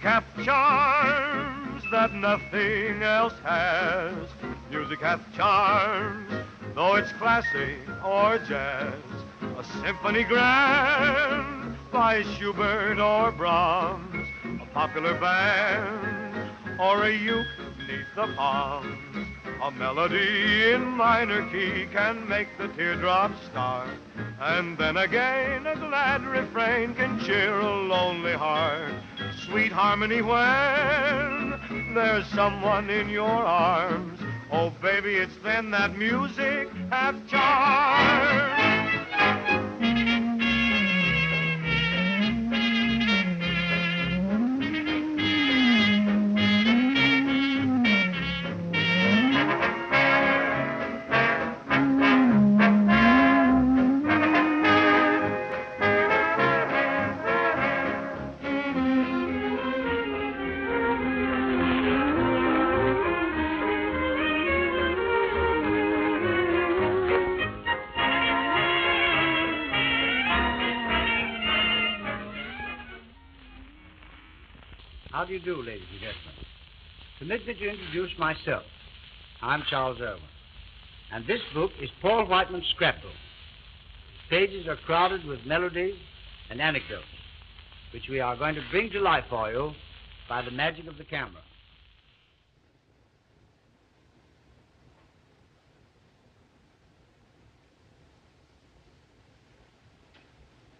Music hath charms that nothing else has. Music hath charms, though it's classic or jazz. A symphony grand by Schubert or Brahms, a popular band or a uke neath the palms. A melody in minor key can make the teardrops start, and then again a glad refrain can cheer a lonely heart. Sweet harmony when there's someone in your arms. Oh, baby, it's then that music hath charm. How do you do, ladies and gentlemen? Permit me to introduce myself. I'm Charles Irwin, and this book is Paul Whiteman's scrapbook. Its pages are crowded with melodies and anecdotes, which we are going to bring to life for you by the magic of the camera.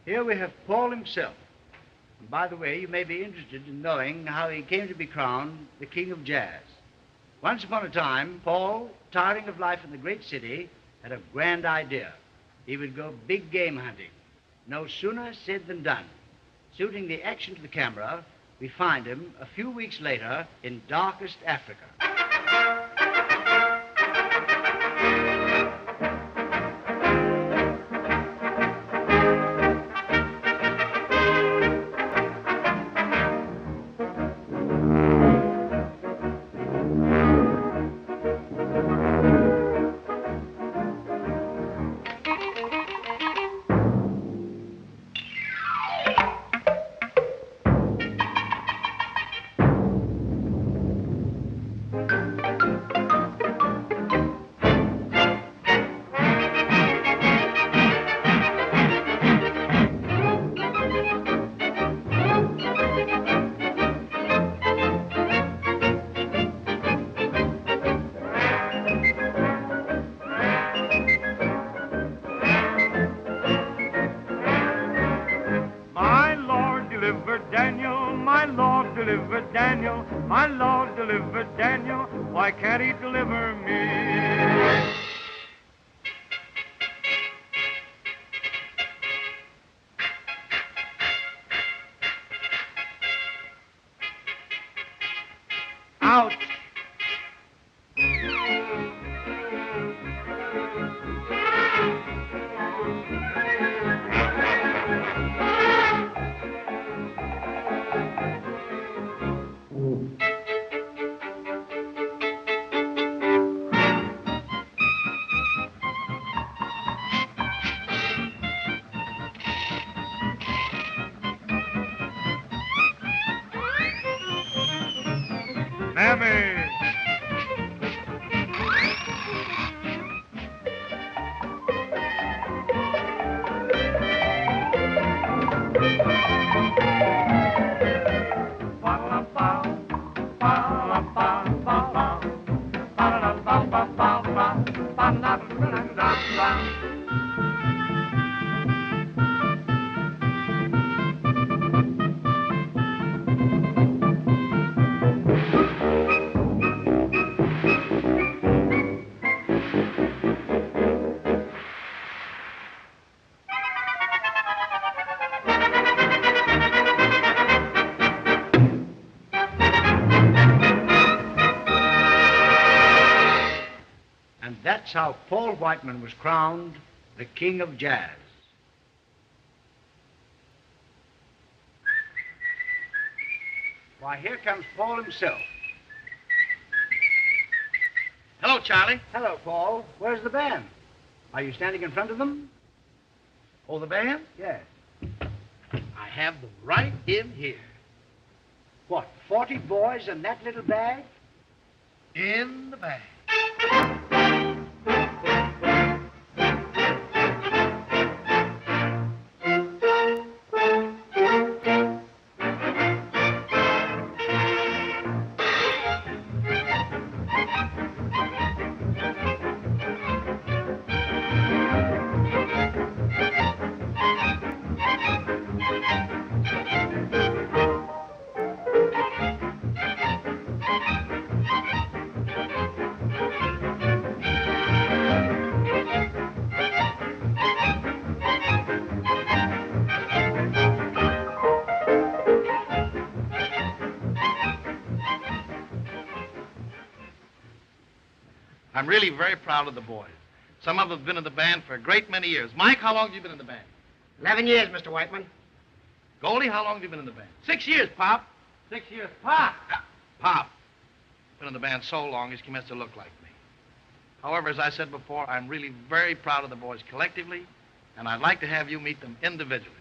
Here we have Paul himself. And by the way, you may be interested in knowing how he came to be crowned the King of Jazz. Once upon a time, Paul, tiring of life in the great city, had a grand idea. He would go big game hunting. No sooner said than done. Suiting the action to the camera, we find him a few weeks later in darkest Africa. My Lord delivered Daniel, why can't he deliver me? Out! Mammy! That's how Paul Whiteman was crowned the King of Jazz. Why, here comes Paul himself. Hello, Charlie. Hello, Paul. Where's the band? Are you standing in front of them? Oh, the band? Yes. I have them right in here. What, 40 boys in that little bag? In the bag. I'm really very proud of the boys. Some of them have been in the band for a great many years. Mike, how long have you been in the band? 11 years, Mr. Whiteman. Goldie, how long have you been in the band? 6 years, Pop. 6 years. Pop! Pop. Been in the band so long, he's commenced to look like me. However, as I said before, I'm really very proud of the boys collectively, and I'd like to have you meet them individually.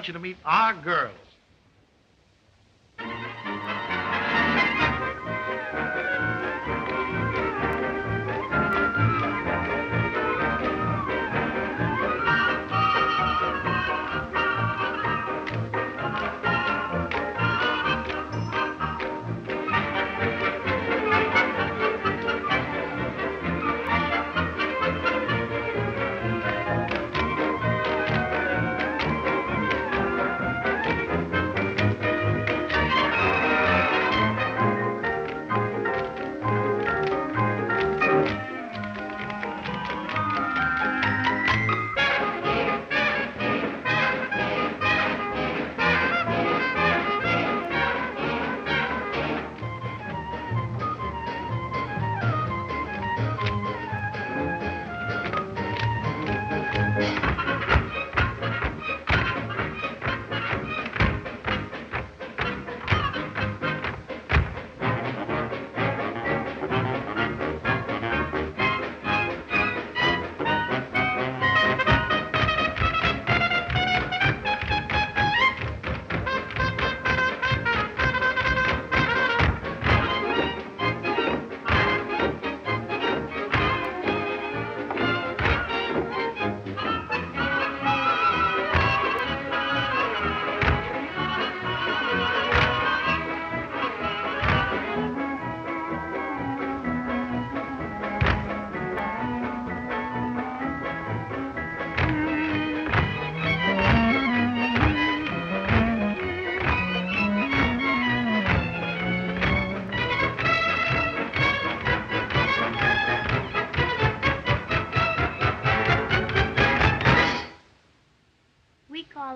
want you to meet our girls.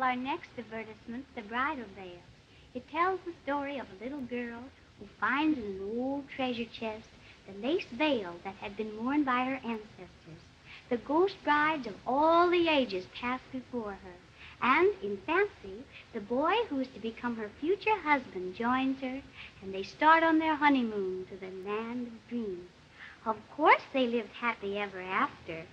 Our next advertisement, The Bridal Veil. It tells the story of a little girl who finds in an old treasure chest the lace veil that had been worn by her ancestors. The ghost brides of all the ages pass before her, and in fancy, the boy who is to become her future husband joins her, and they start on their honeymoon to the land of dreams. Of course, they lived happy ever after.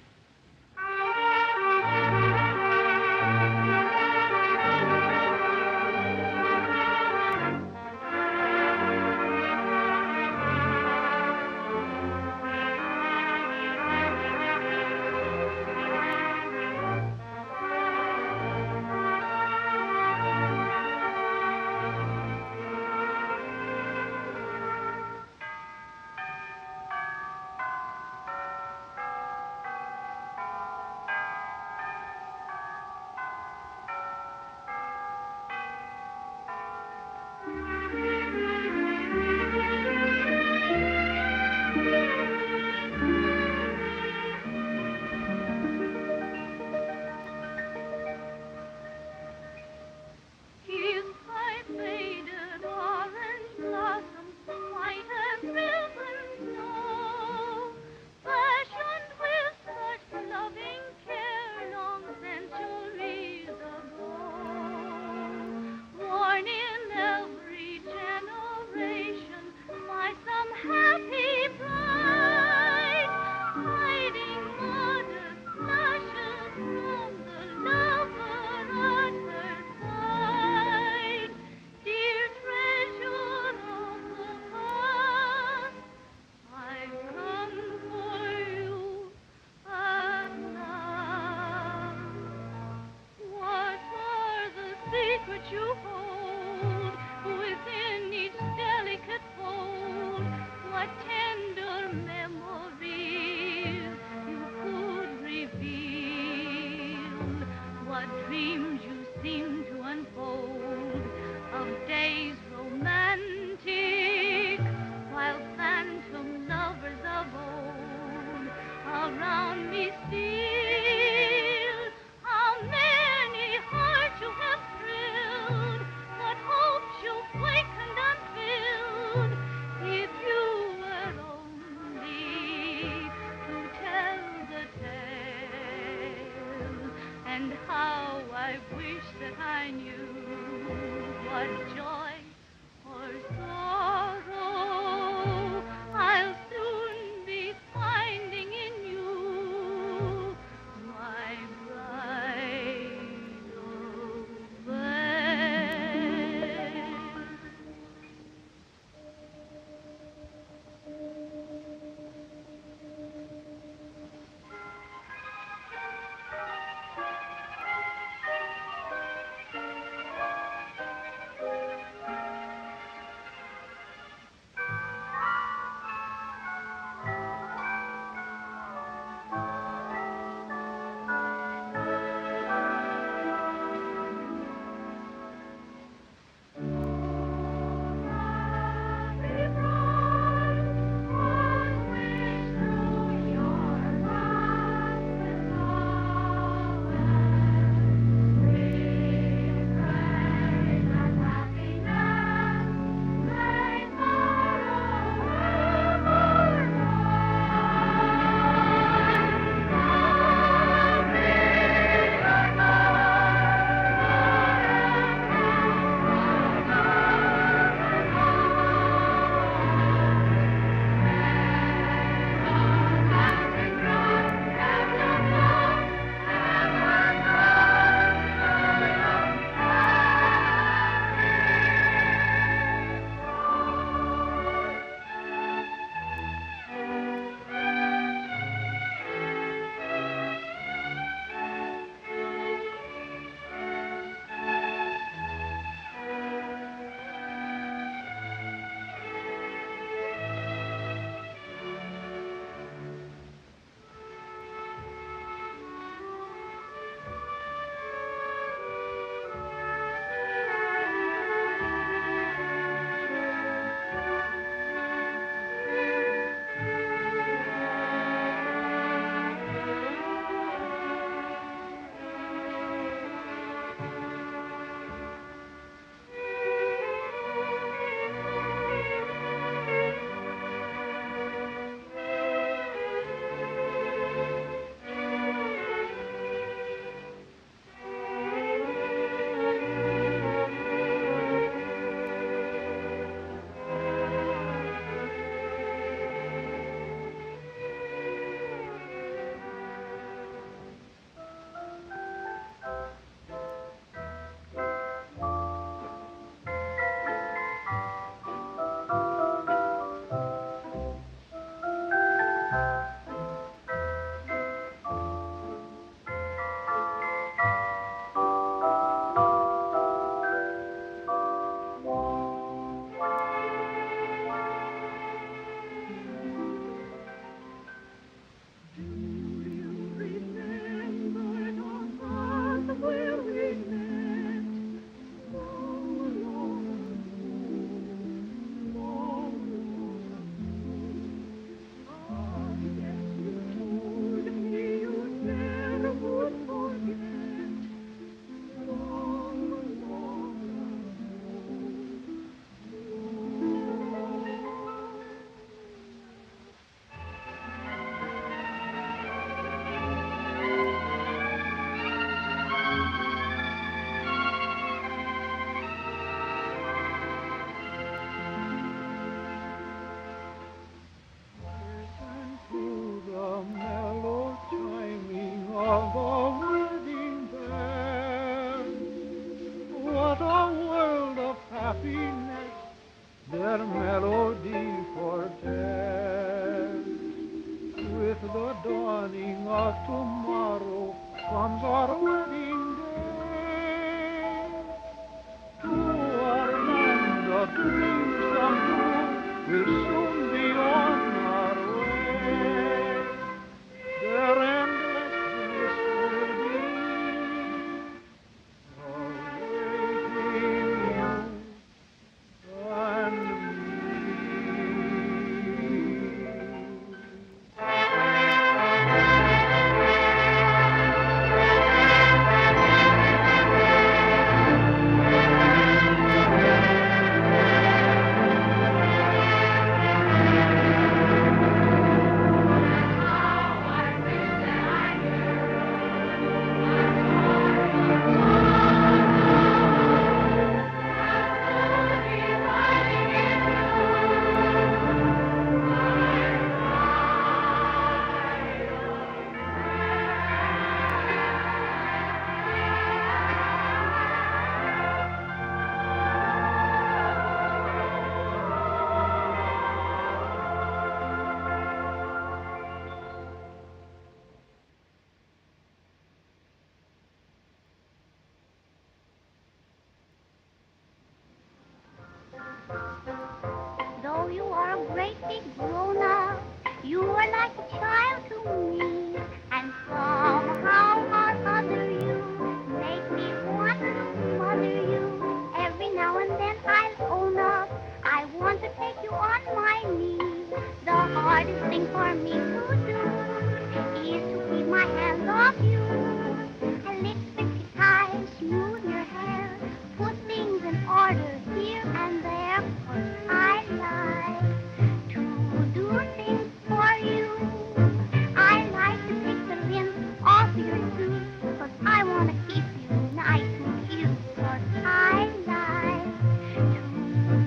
of the wedding band. What a world of happiness their melody foretells. With the dawning of tomorrow comes our wedding day. To our land of dreams come true, we'll soon be on our way. Their endless bliss will be awaiting you and me. Though you are a great big grown-up, you are like a child to me. And somehow or other you make me want to mother you. Every now and then I'll own up, I want to take you on my knee. The hardest thing for me to do is to keep my hands off you. I lick your tie and smooth your hair, put things in order here and there. I like to do things for you. I like to take the rinse off your tooth, 'cause I want to keep you nice and cute. 'Cause I like to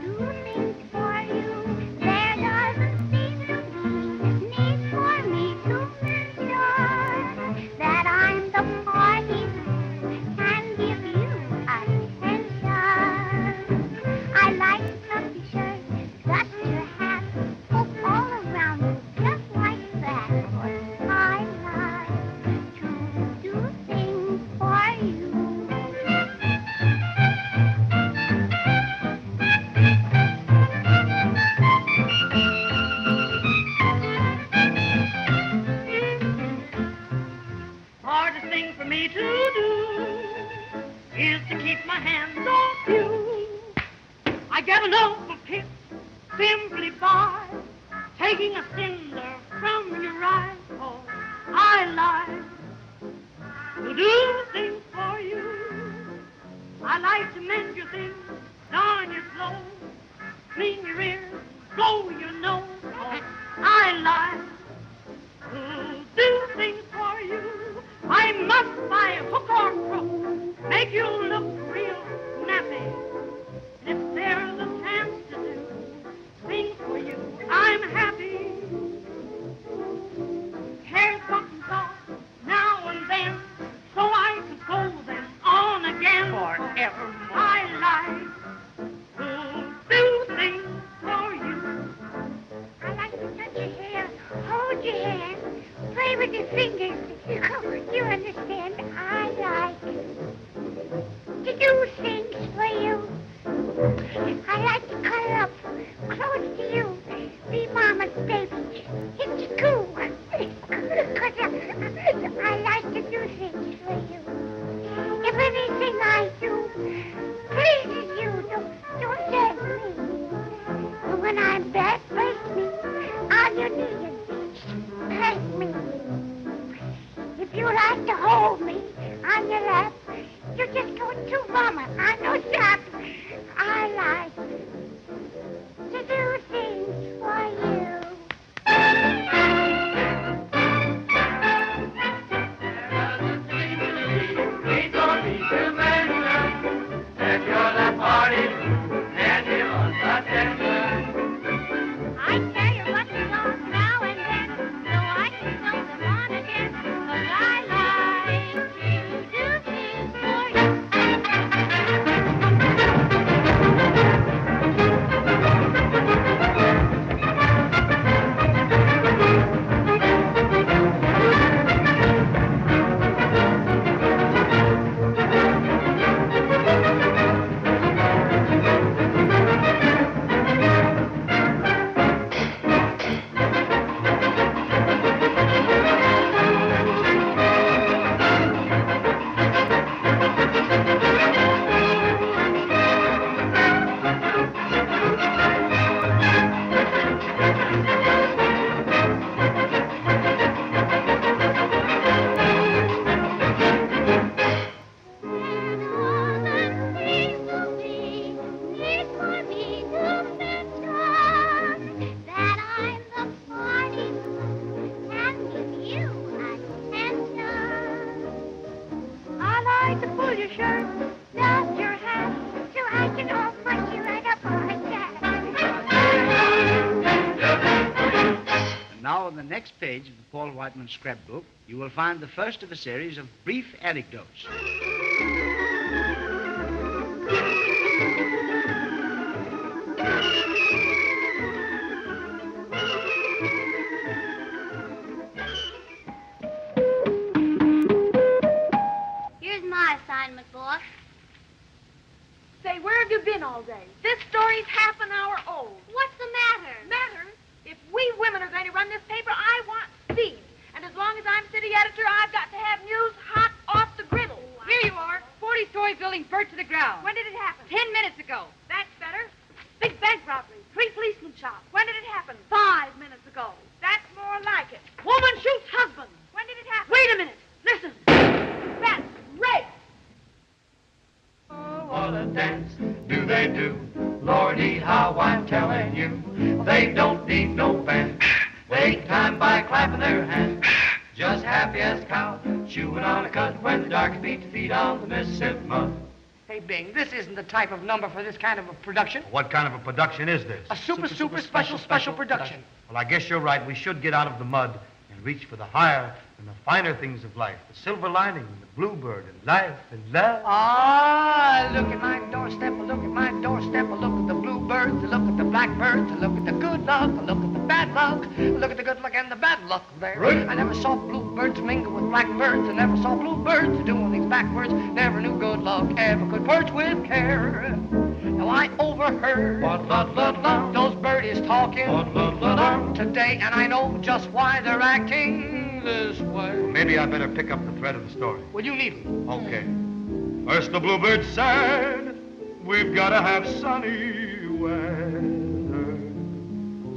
do things for you. There doesn't seem to be need for me to mention that I'm the party who can give you attention. I like to tuck your shirt, dust your hat, poke all around you just like that. 'Cause I like to do things for you. Hardest thing for me to do is to keep my hands off you. I get an awful kick simply by taking a cinder from your eye. Oh, I like to do things for you. I like to mend your things, darn your clothes, clean your ears, blow your nose. Oh, I like to do things for you. I must buy a hook or crook, make you look real snappy. And if there's a chance to do things for you, I'm happy. Hair buttons off now and then, so I can sew them on again. Forevermore. I like to do things for you. I like to touch your hair, hold your hand, play with your fingers. You understand? I like to do things for you. I like to cuddle up close to you, be mama's baby. It's cool. 'Cause I like to do things for you. If anything I do pleases you, don't hurt me. But when I'm bad, break me on your knee and hurt me. If you like to hold me on your lap, you just go to mama on no stop. I like to do things for you. I tell you what goes on now and then, so I can sew them on again. 'Cause I like Now, on the next page of the Paul Whiteman scrapbook, you will find the first of a series of brief anecdotes. Here's my assignment, boss. Say, where have you been all day? This story's half an hour old. What's the matter? Matter? If we women are going to run this paper, I want speed. And as long as I'm city editor, I've got to have news hot off the griddle. Here you are, 40-story building burnt to the ground. When did it happen? 10 minutes ago. That's better. Big bank robbery. 3 policemen shot. When did it happen? 5 minutes ago. That's more like it. Woman shoots husband. When did it happen? Wait a minute. Listen. That's rape. Oh, what a dance do they do? Lordy, how I'm telling you, they don't need no band. They time by clapping their hands, just happy as a cow, chewing on a cud when the dark beat to feed on the Mississippi mud. Hey, Bing, this isn't the type of number for this kind of a production. What kind of a production is this? A super special production. Well, I guess you're right. We should get out of the mud and reach for the higher and the finer things of life. The silver lining and the bluebird and life and love. Ah, look at my doorstep, look at my doorstep, look at the bluebirds, look at the blackbirds, look at the good luck, look at the bad luck, look at the good luck and the bad luck there. Right. I never saw bluebirds mingle with blackbirds, I never saw bluebirds doing things backwards, never knew good luck ever could perch with care. Now I overheard those birdies talking today, and I know just why they're acting this way. Maybe I better pick up the thread of the story. Well, you leave them. Okay. First the bluebird said, we've got to have sunny weather.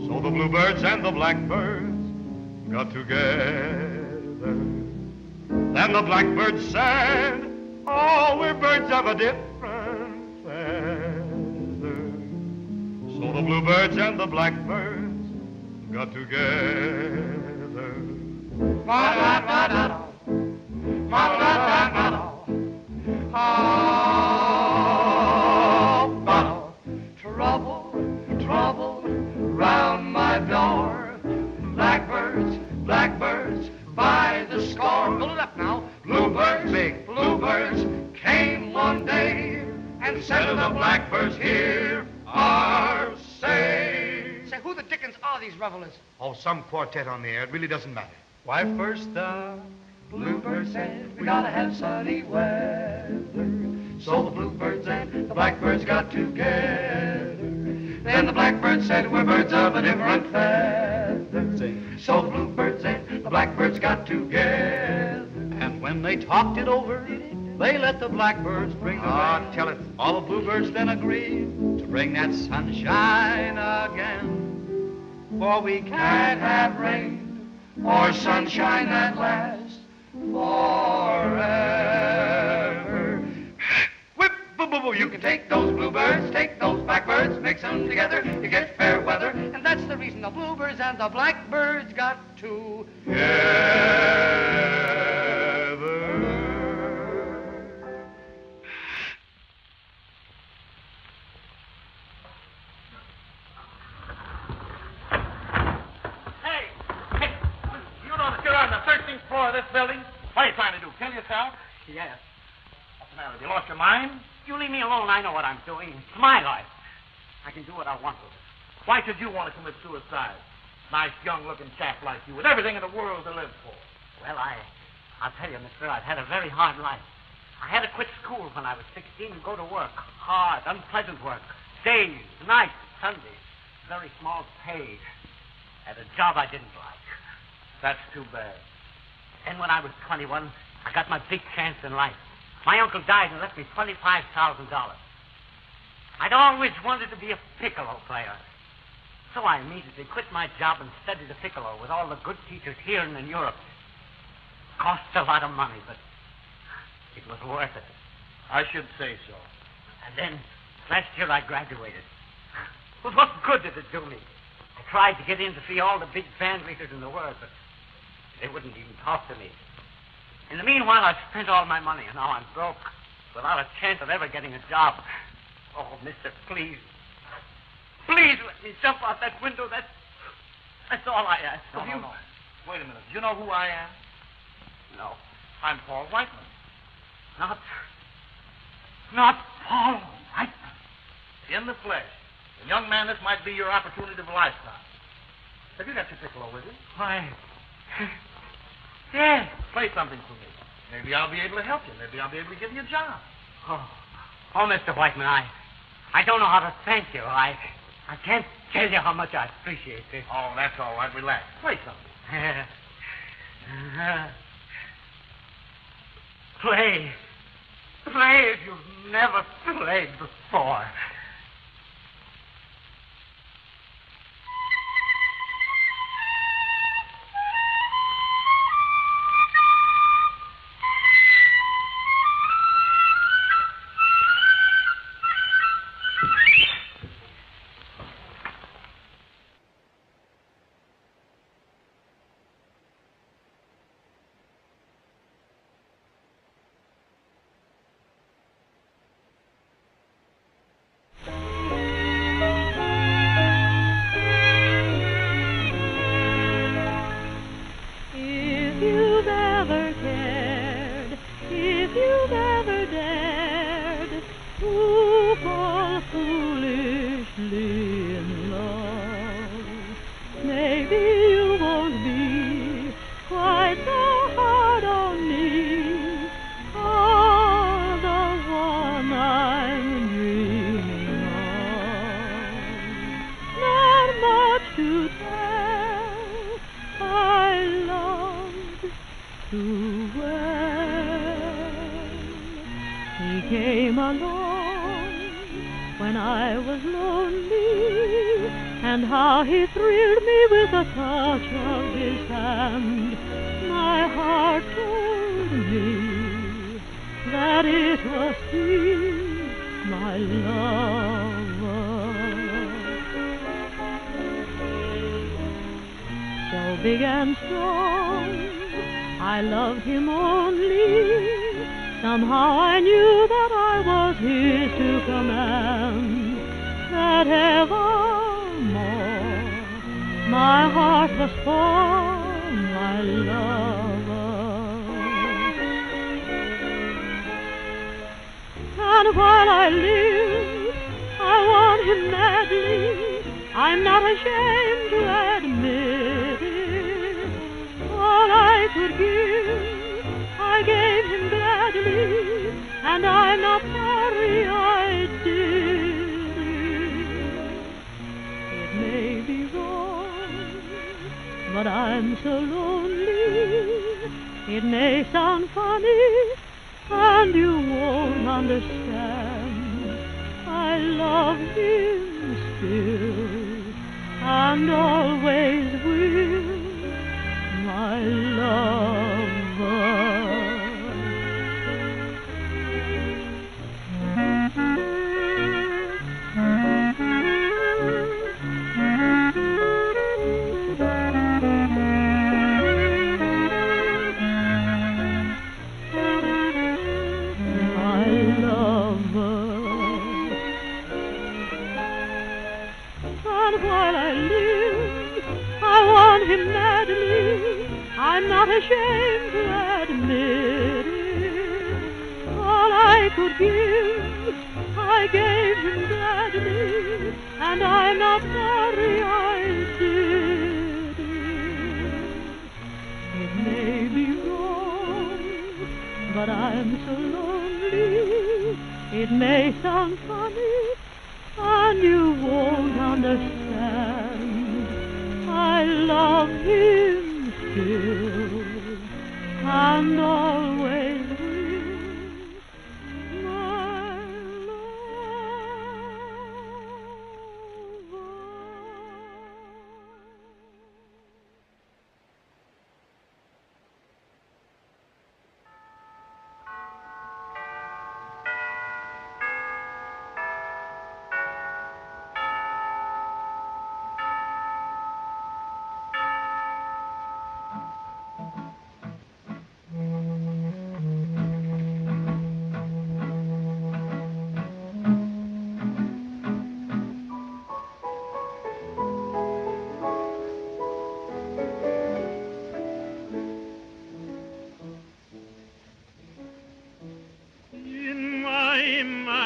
So the bluebirds and the blackbirds got together. Then the blackbird said, oh, we're birds of a different feather. So the bluebirds and the blackbirds got together. Trouble round my door. Blackbirds by the score. Pull it up now. Bluebirds came one day and said to the blackbirds, here are say. Say, who the dickens are these revelers? Oh, some quartet on the air. It really doesn't matter. Why, first the Bluebird said, we gotta have sunny weather. So the bluebirds and the blackbirds got together. Then the blackbird said, we're birds of a different feather. So the bluebirds and the blackbirds got together. And when they talked it over, they let the blackbirds bring the rain. Tell it. All the bluebirds then agreed to bring that sunshine again. For we can't have rain or sunshine that lasts forever. Whip, boo, boo, boo. You can take those bluebirds, take those blackbirds, mix them together, you get fair weather. And that's the reason the bluebirds and the blackbirds got together. On the 13th floor of this building? What are you trying to do? Kill yourself? Yes. What's the matter? Have you lost your mind? You leave me alone. I know what I'm doing. It's my life. I can do what I want with it. Why should you want to commit suicide? Nice, young-looking chap like you with everything in the world to live for. Well, I'll tell you, mister, I've had a very hard life. I had to quit school when I was 16 and go to work. Hard, unpleasant work. Days, nights, Sundays. Very small pay. At a job I didn't like. That's too bad. Then when I was 21, I got my big chance in life. My uncle died and left me $25,000. I'd always wanted to be a piccolo player. So I immediately quit my job and studied the piccolo with all the good teachers here and in Europe. Cost a lot of money, but it was worth it. I should say so. And then last year I graduated. Well, what good did it do me? I tried to get in to see all the big band leaders in the world, but they wouldn't even talk to me. In the meanwhile, I spent all my money, and now I'm broke, without a chance of ever getting a job. Oh, mister, please. Please let me jump out that window. That's all I ask No, of no, you. no. Wait a minute. Do you know who I am? No. I'm Paul Whiteman. Not Paul Whiteman. In the flesh. And young man, this might be your opportunity of a lifetime. Have you got your piccolo with you? Why? Yes. Play something for me. Maybe I'll be able to help you. Maybe I'll be able to give you a job. Oh, Mr. Whiteman, I don't know how to thank you. I can't tell you how much I appreciate this. Oh, that's all right. Relax. Play something. Play. Play as you've never played before.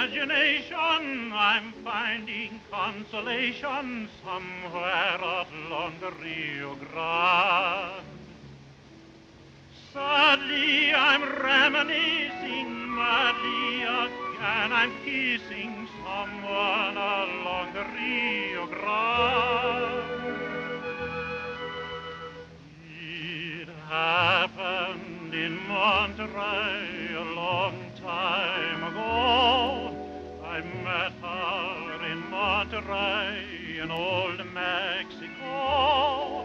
imagination, I'm finding consolation somewhere along the Rio Grande. Sadly, I'm reminiscing, madly again, I'm kissing someone along the Rio Grande. It happened in Monterey a long time ago. I met her in Monterey in old Mexico.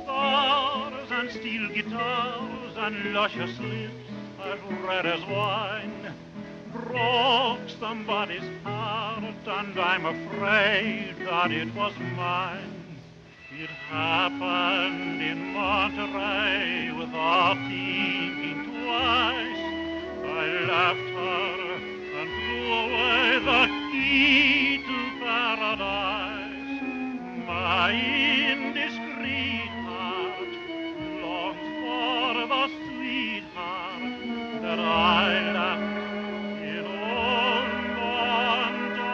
Stars and steel guitars and luscious lips as red as wine broke somebody's heart, and I'm afraid that it was mine. It happened in Monterey without thinking twice. I left her and threw away the key to paradise. My indiscreet heart longs for the sweetheart that I left in old Monterey.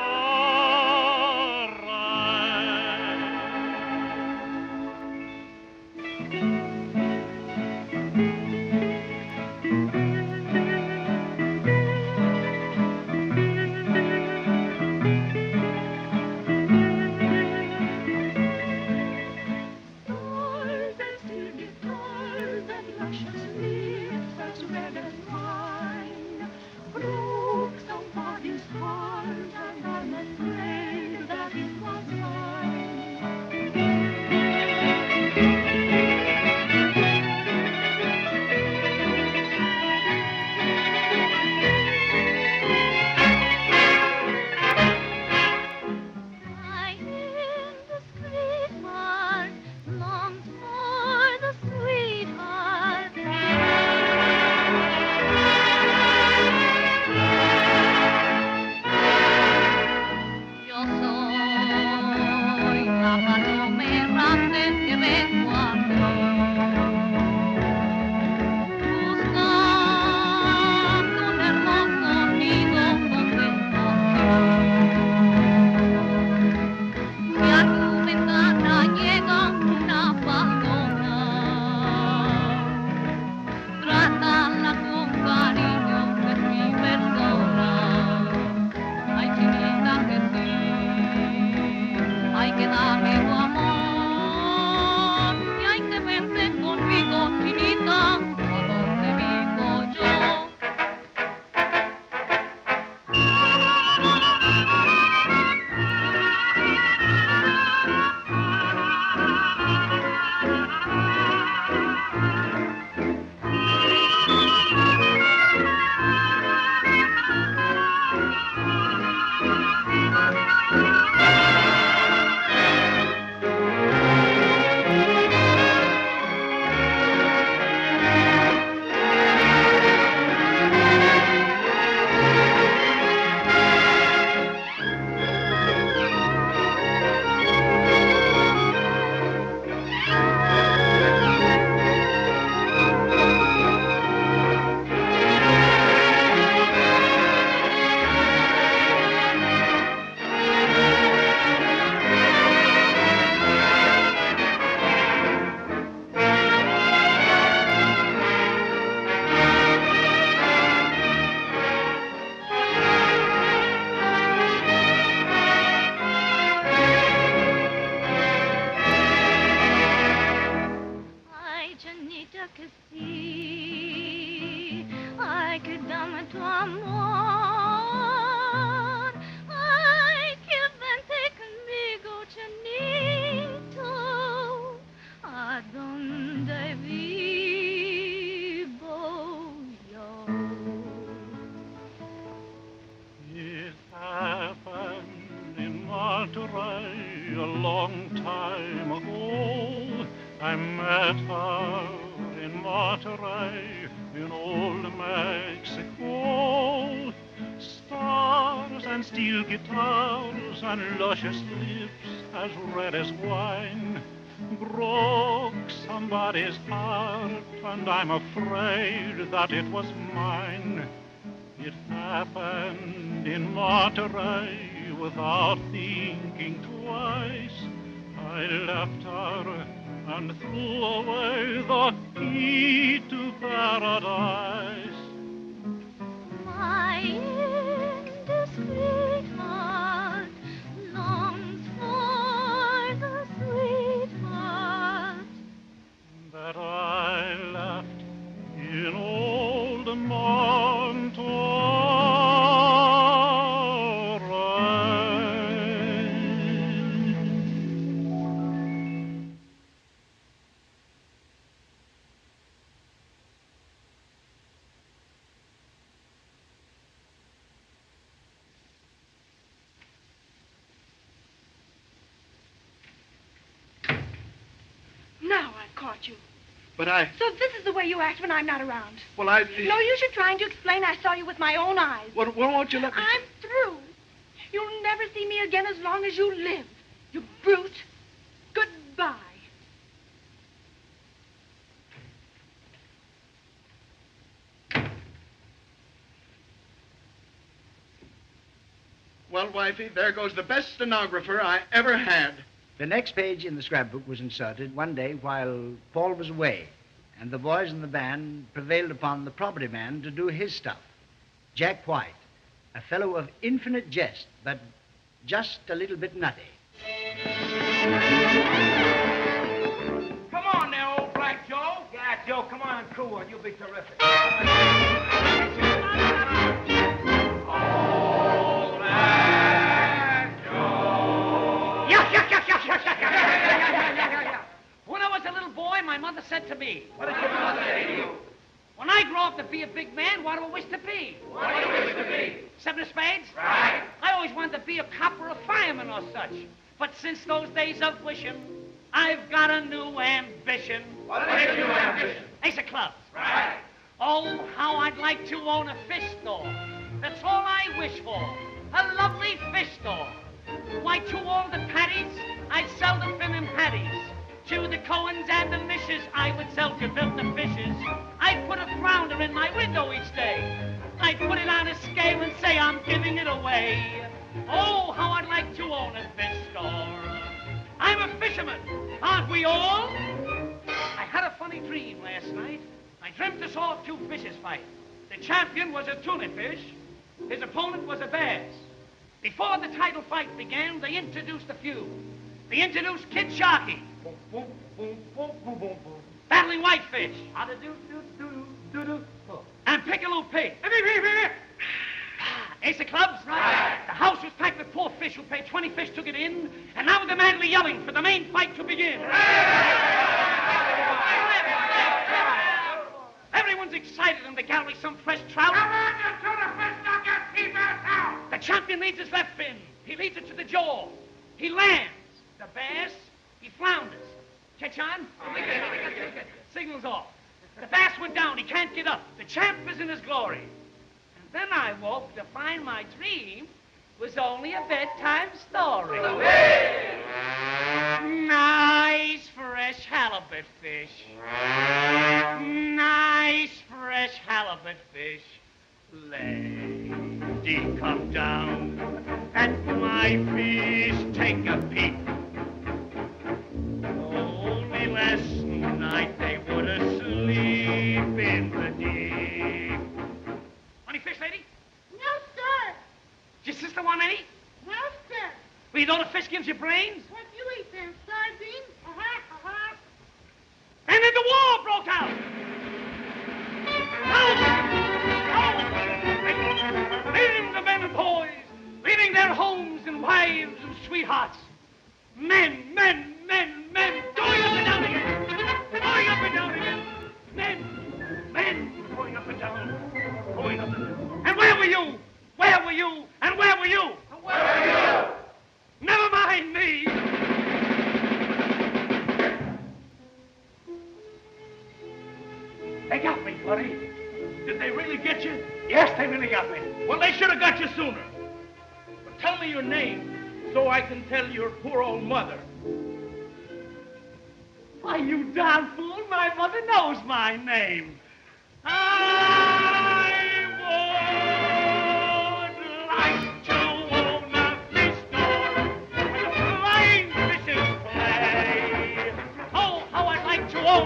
Monterey a long time ago. I met her in Monterey in old Mexico. Stars and steel guitars and luscious lips as red as wine broke somebody's heart, and I'm afraid that it was mine. It happened in Monterey without thinking twice. I left her and threw away the key to paradise. My indiscreet heart longs for the sweetheart that I left in old Monterey. Now I've caught you. But I... So this is the way you act when I'm not around. Well, I... No use you trying to explain. I saw you with my own eyes. Well, won't you let me... I'm through. You'll never see me again as long as you live. You brute. Goodbye. Well, wifey, there goes the best stenographer I ever had. The next page in the scrapbook was inserted one day while Paul was away, and the boys in the band prevailed upon the property man to do his stuff. Jack White, a fellow of infinite jest, but just a little bit nutty. Come on there, old Black Joe. Yeah, Joe, come on and cool one. You'll be terrific. When I was a little boy, my mother said to me, what did your mother say to you? When I grow up to be a big man, what do I wish to be? What do you wish to be? Seven of spades? Right. I always wanted to be a cop or a fireman or such. But since those days of wishing, I've got a new ambition. What is your new ambition? Ace of clubs. Right. Oh, how I'd like to own a fish store. That's all I wish for. A lovely fish store. Why, to all the patties, I'd sell the finnin' patties. To the Cohens and the Mishes, I would sell gefilte fishes. I'd put a flounder in my window each day. I'd put it on a scale and say I'm giving it away. Oh, how I'd like to own a fish store. I'm a fisherman, aren't we all? I had a funny dream last night. I dreamt I saw two fishes fight. The champion was a tuna fish. His opponent was a bass. Before the title fight began, they introduced a few. They introduced 𝗺𝘃𝗶𝗲𝘀. Battling whitefish. And Piccolo Pig. Ace of clubs? Right. The house was packed with poor fish who paid 20 fish to get in, and now they're madly yelling for the main fight to begin. Everyone's excited in the gallery, some fresh trout. Come on, you tuna fish, knock your T-bass out! The champion leads his left fin. He leads it to the jaw. He lands. The bass, he flounders. Catch on? Signals off. The bass went down. He can't get up. The champ is in his glory. And then I woke to find my dream was only a bedtime story. Nice fresh halibut fish. Nice fresh halibut fish. Lady, come down at my fish. Take a peek. Only last night they were asleep in the deep. Any fish, lady? No, sir. Does your sister want any? No, sir. Well, you know the fish gives you brains? What do you eat then? Sardines? And then the war broke out. Leaving the men and boys, leaving their homes and wives and sweethearts. Men, men, men, men, going up and down again. Going up and down again. Men, men, going up and down. Going up and down. And where were you? Where were you? And where were you? Where were you? Never mind me. They got me, buddy. Did they really get you? Yes, they really got me. Well, they should have got you sooner. But tell me your name so I can tell your poor old mother. Why, you darn fool, my mother knows my name. I was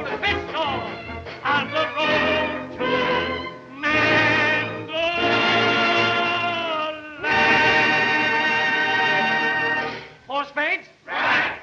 own a fish store on the road to Mangoland. Four spades? Right.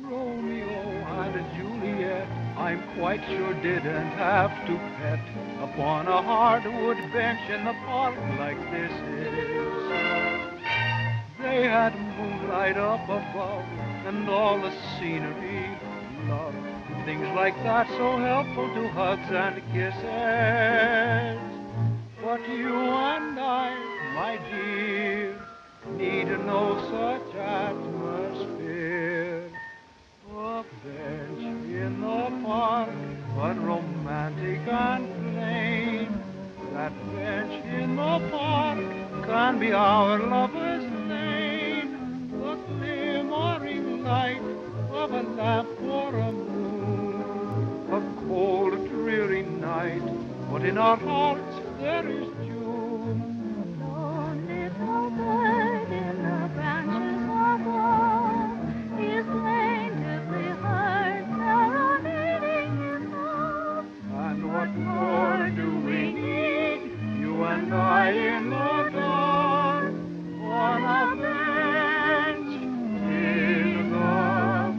Romeo and Juliet, I'm quite sure didn't have to pet upon a hardwood bench in the park like this is. They had moonlight up above and all the scenery, love, things like that so helpful to hugs and kisses. But you and I, my dear, need no such atmosphere. A bench in the park, unromantic and plain. That bench in the park can be our lover's lane. The glimmering light of a lamp or a moon. A cold, dreary night, but in our hearts there is June. Lone little bird in the branches above is plaintively heard serenading his love. And what more do we need, you and I in the dark, on a bench in the park?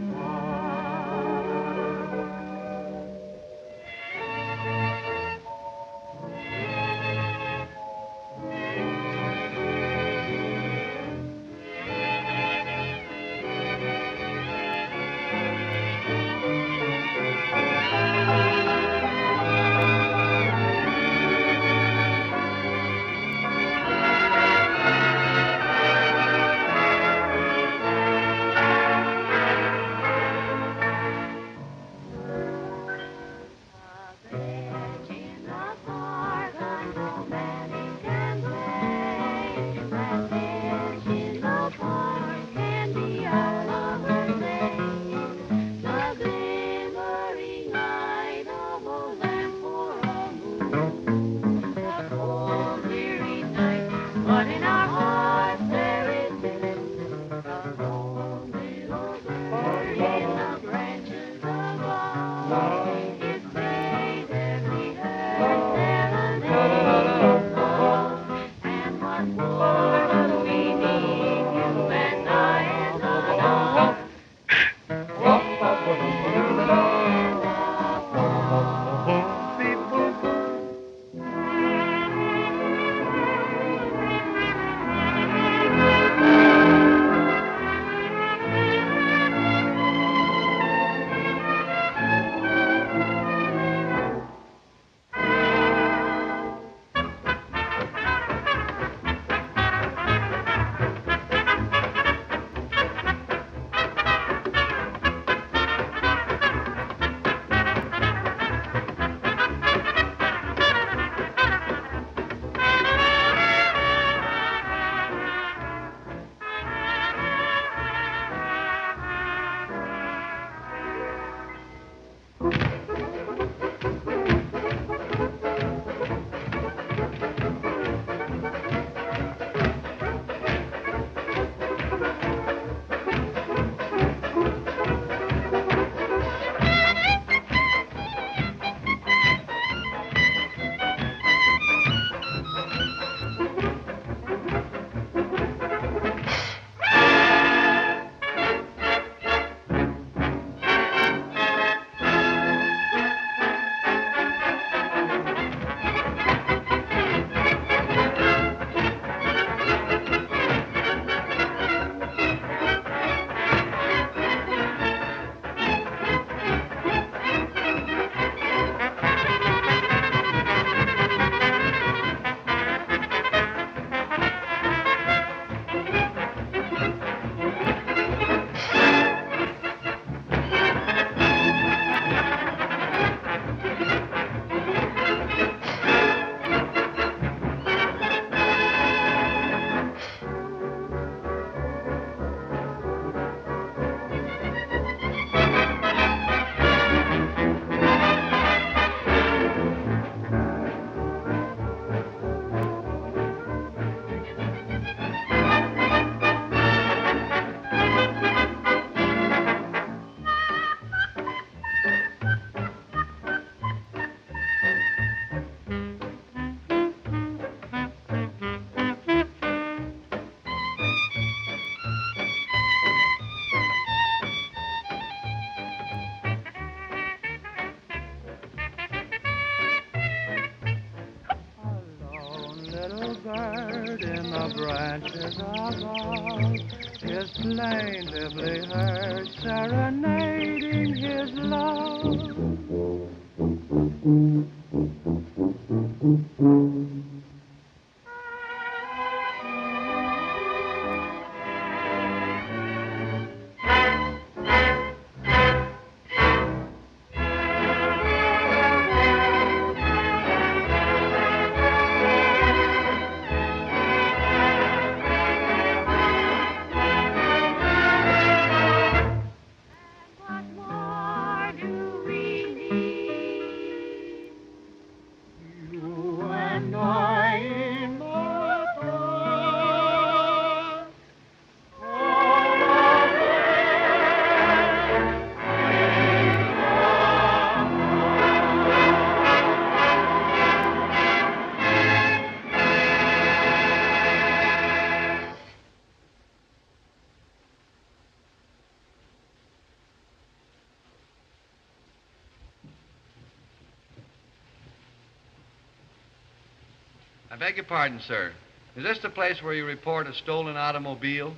branches above is plaintively heard serenading his love. I beg your pardon, sir. Is this the place where you report a stolen automobile?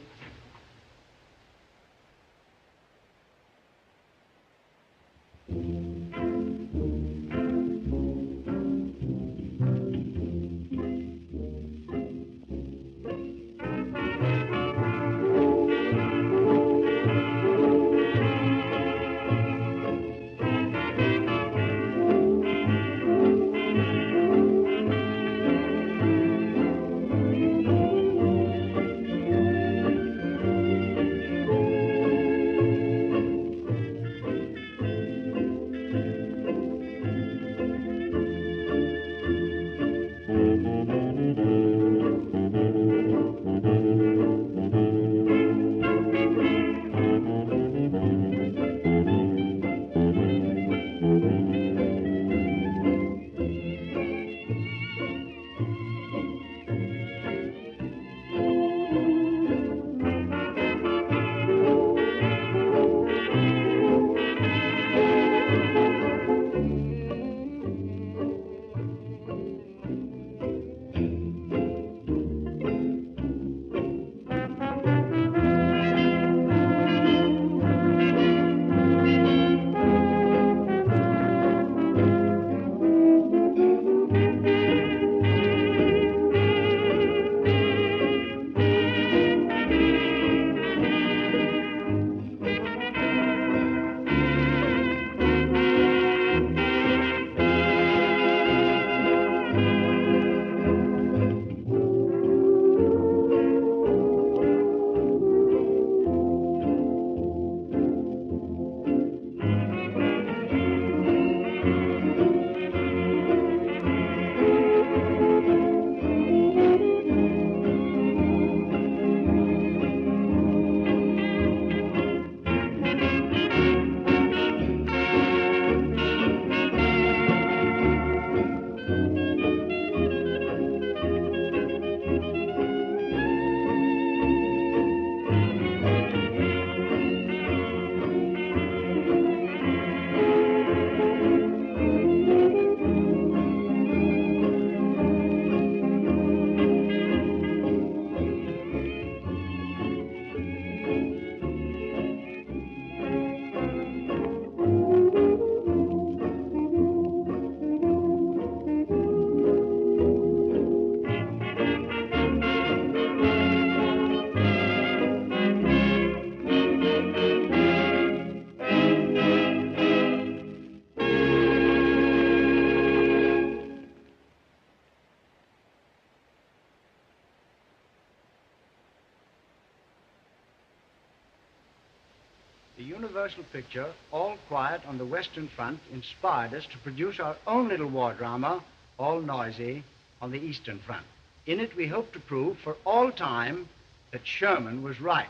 The Universal picture, All Quiet on the Western Front, inspired us to produce our own little war drama, All Noisy on the Eastern Front. In it, we hope to prove for all time that Sherman was right.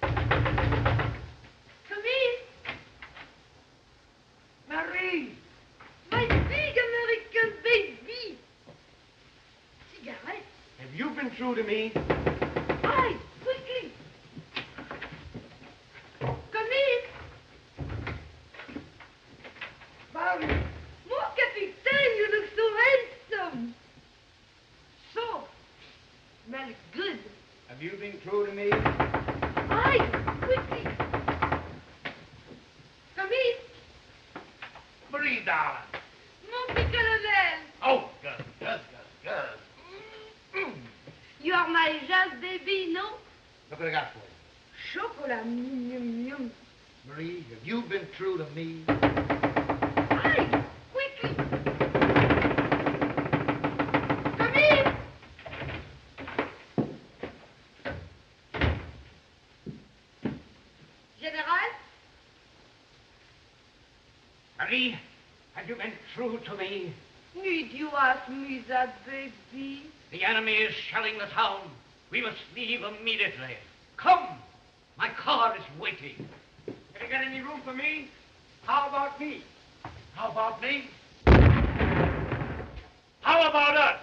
Come in. Marie! My big American baby. Cigarette. Have you been true to me? Aye, quickly. Come in. Marie! Mon capitaine, you look so handsome. So, Have you been true to me? Aye, quickly. Come in. Marie, darling. Mon petit colonel. Oh, good. You are my jazz baby, no? Look what I got for you. Chocolat. Yum. Marie, have you been true to me? Aye, quickly. Come in. General? Marie, have you been true to me? Need you ask me that, baby? The enemy is shelling the town. We must leave immediately. Come! My car is waiting. Have you got any room for me? How about me? How about me? How about us?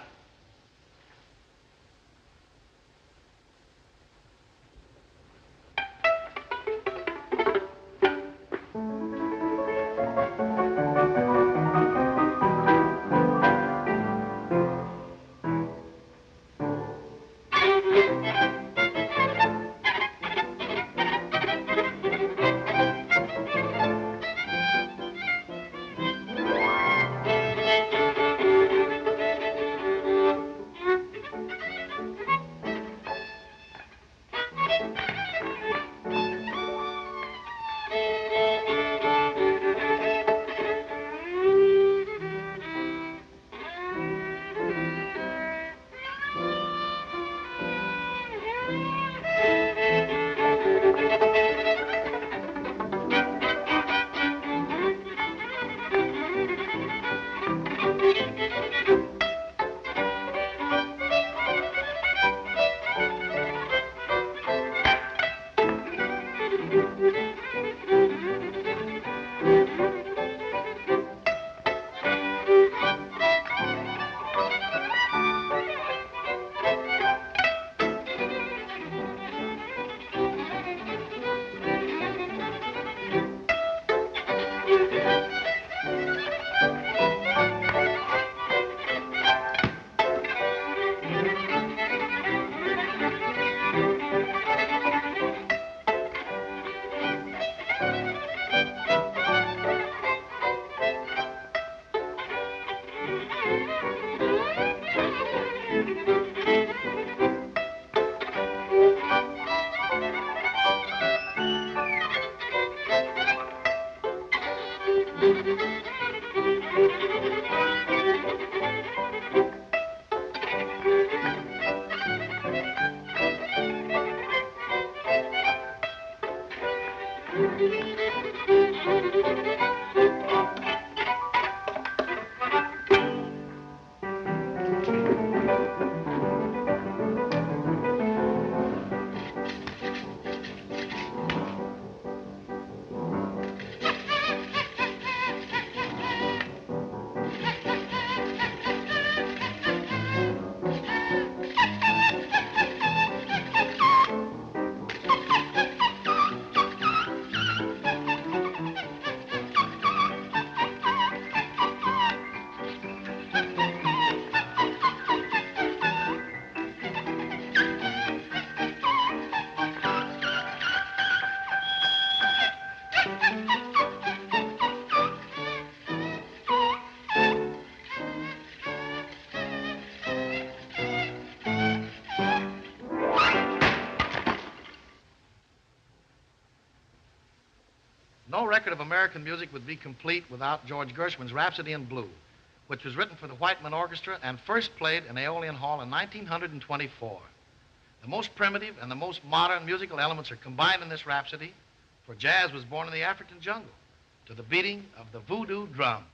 No record of American music would be complete without George Gershwin's Rhapsody in Blue, which was written for the Whiteman Orchestra and first played in Aeolian Hall in 1924. The most primitive and the most modern musical elements are combined in this rhapsody, for jazz was born in the African jungle to the beating of the voodoo drum.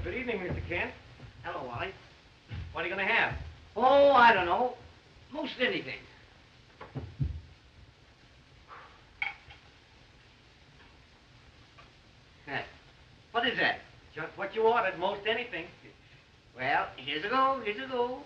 Good evening, Mr. Kent. Hello, Wally. What are you going to have? Oh, I don't know. Most anything. What is that? Just what you ordered, most anything. Well, here's a go, here's a go.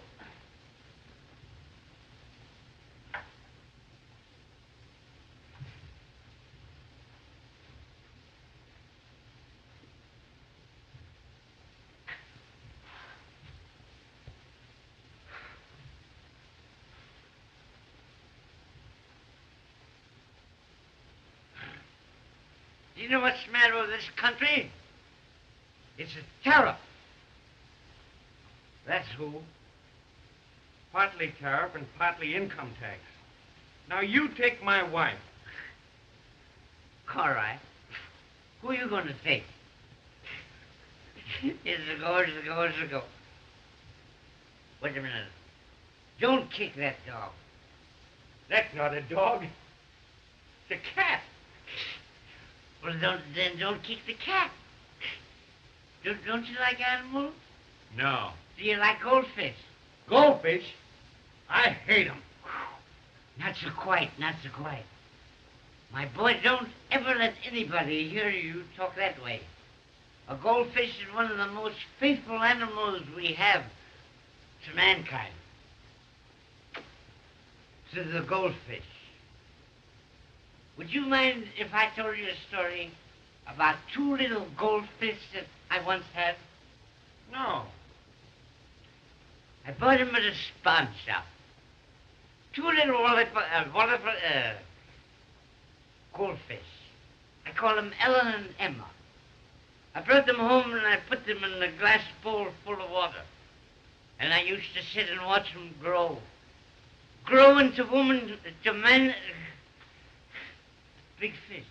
Do you know what's the matter with this country? It's a tariff. That's who. Partly tariff and partly income tax. Now, you take my wife. All right. Who are you going to take? It's a go, it's a go, it's a go. Wait a minute. Don't kick that dog. That's not a dog. It's a cat. Well, don't kick the cat. Don't you like animals? No. Do you like goldfish? Goldfish? I hate them. Not so quiet, not so quiet. My boy, don't ever let anybody hear you talk that way. A goldfish is one of the most faithful animals we have to mankind. To the goldfish. Would you mind if I told you a story about two little goldfish that I once had? No. I bought them at a spawn shop. Two little goldfish. I call them Ellen and Emma. I brought them home and I put them in a glass bowl full of water. And I used to sit and watch them grow. Grow into women, to men, big fish.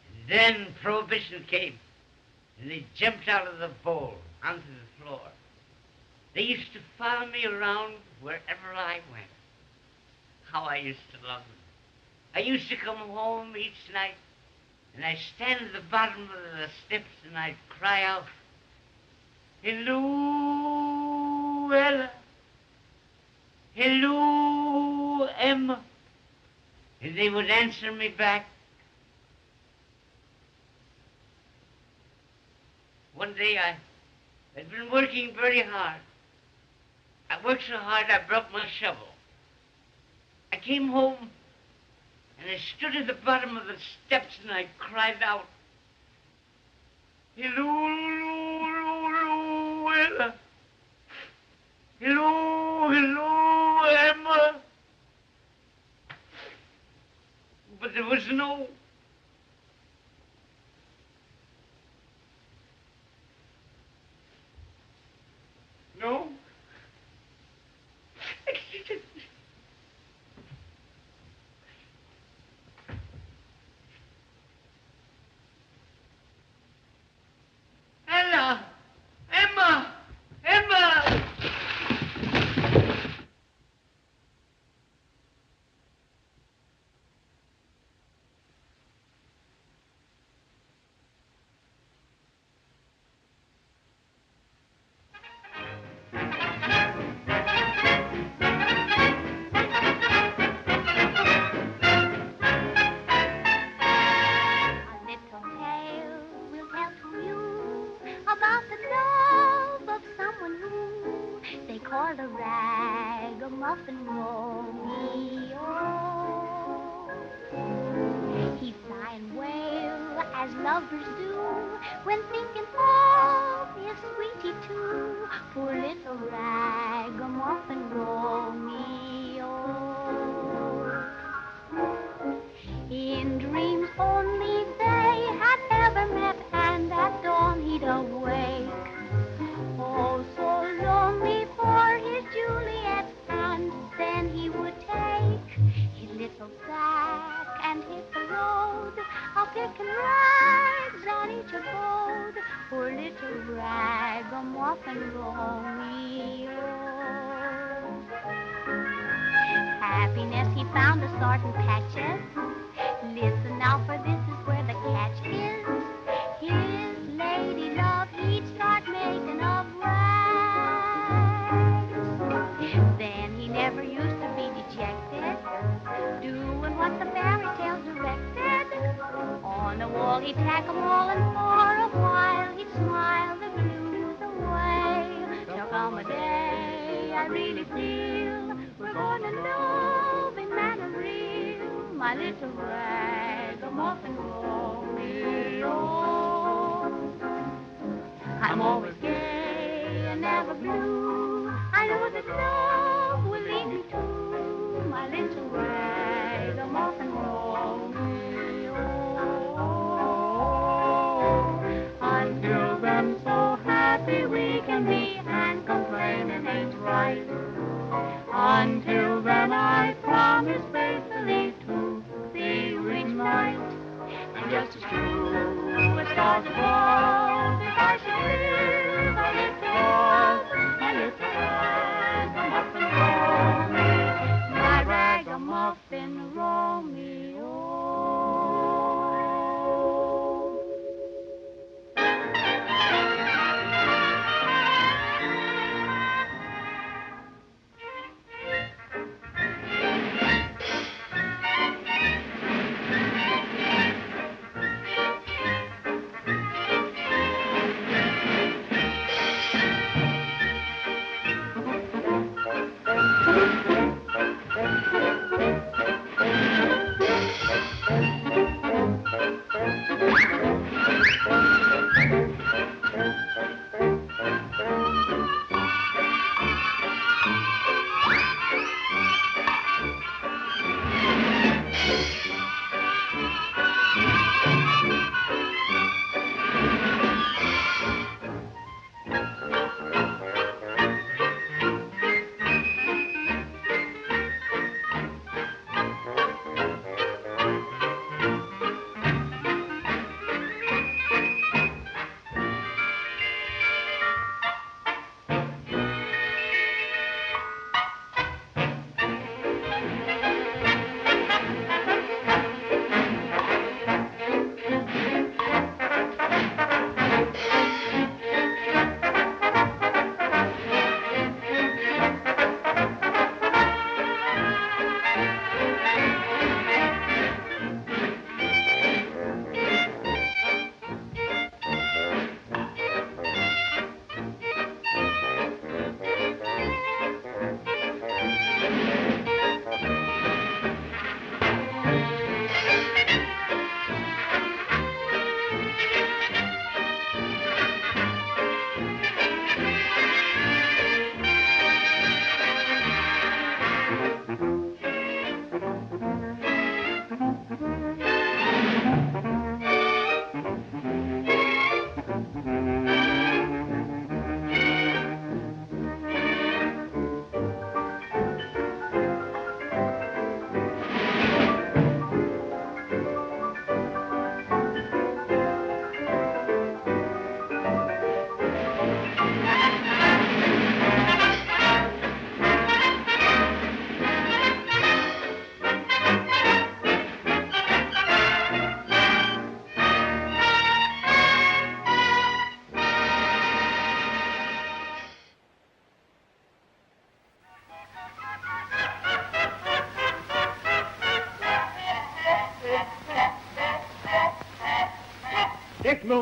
And then Prohibition came, and they jumped out of the bowl onto the floor. They used to follow me around wherever I went. How I used to love them. I used to come home each night, and I'd stand at the bottom of the steps, and I'd cry out, "Hello, Ella. Hello, Emma." And they would answer me back. One day I'd been working very hard. I worked so hard I broke my shovel. I came home and I stood at the bottom of the steps and I cried out, "Hello, hello, Ella. Hello, hello, Emma." But there was no... No? Ella! Emma! Emma! called a ragamuffin Romeo. He'd sigh and wail as lovers do when thinking of his sweetie too. Poor little ragamuffin Romeo. In dreams only they had ever met, and at dawn he'd awake. Oh, so lonely for his Juliet, and then he would take his little sack and hit the road, picking rags on each abode. Poor little ragamuffin Romeo. Happiness he found a sort in patches. Listen now, for this is where the catch is. His lady love he'd start making of rags. Then he never used to be dejected, doing what the fairy tales directed. On the wall he'd tack 'em all, and for a while he'd smile the blues away. There'll come a day, I really feel, we're gonna love in manner real, my little ragamuffin Romeo. I'm always gay and never blue. I know that love will lead me to my little ragamuffin Romeo. Until then, so happy we can be, and complaining ain't right. Until then, I promise faithfully to see you each night. And just as true as stars above, if I should live a little love, a little love.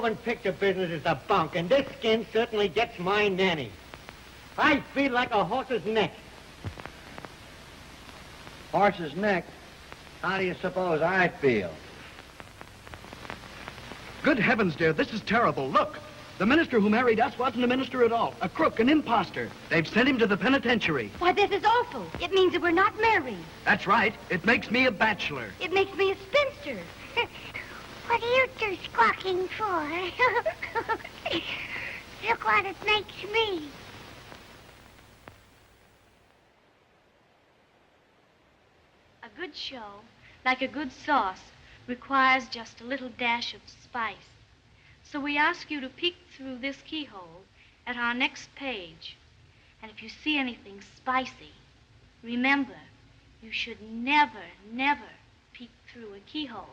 moving picture business is a bunk, and this skin certainly gets my nanny. I feel like a horse's neck. Horse's neck? How do you suppose I feel? Good heavens, dear, this is terrible. Look, the minister who married us wasn't a minister at all. A crook, an imposter. They've sent him to the penitentiary. Why, this is awful. It means that we're not married. That's right. It makes me a bachelor. It makes me a spinster. What are you two squawking for? Look what it makes me. A good show, like a good sauce, requires just a little dash of spice. So we ask you to peek through this keyhole at our next page. And if you see anything spicy, remember, you should never, never peek through a keyhole.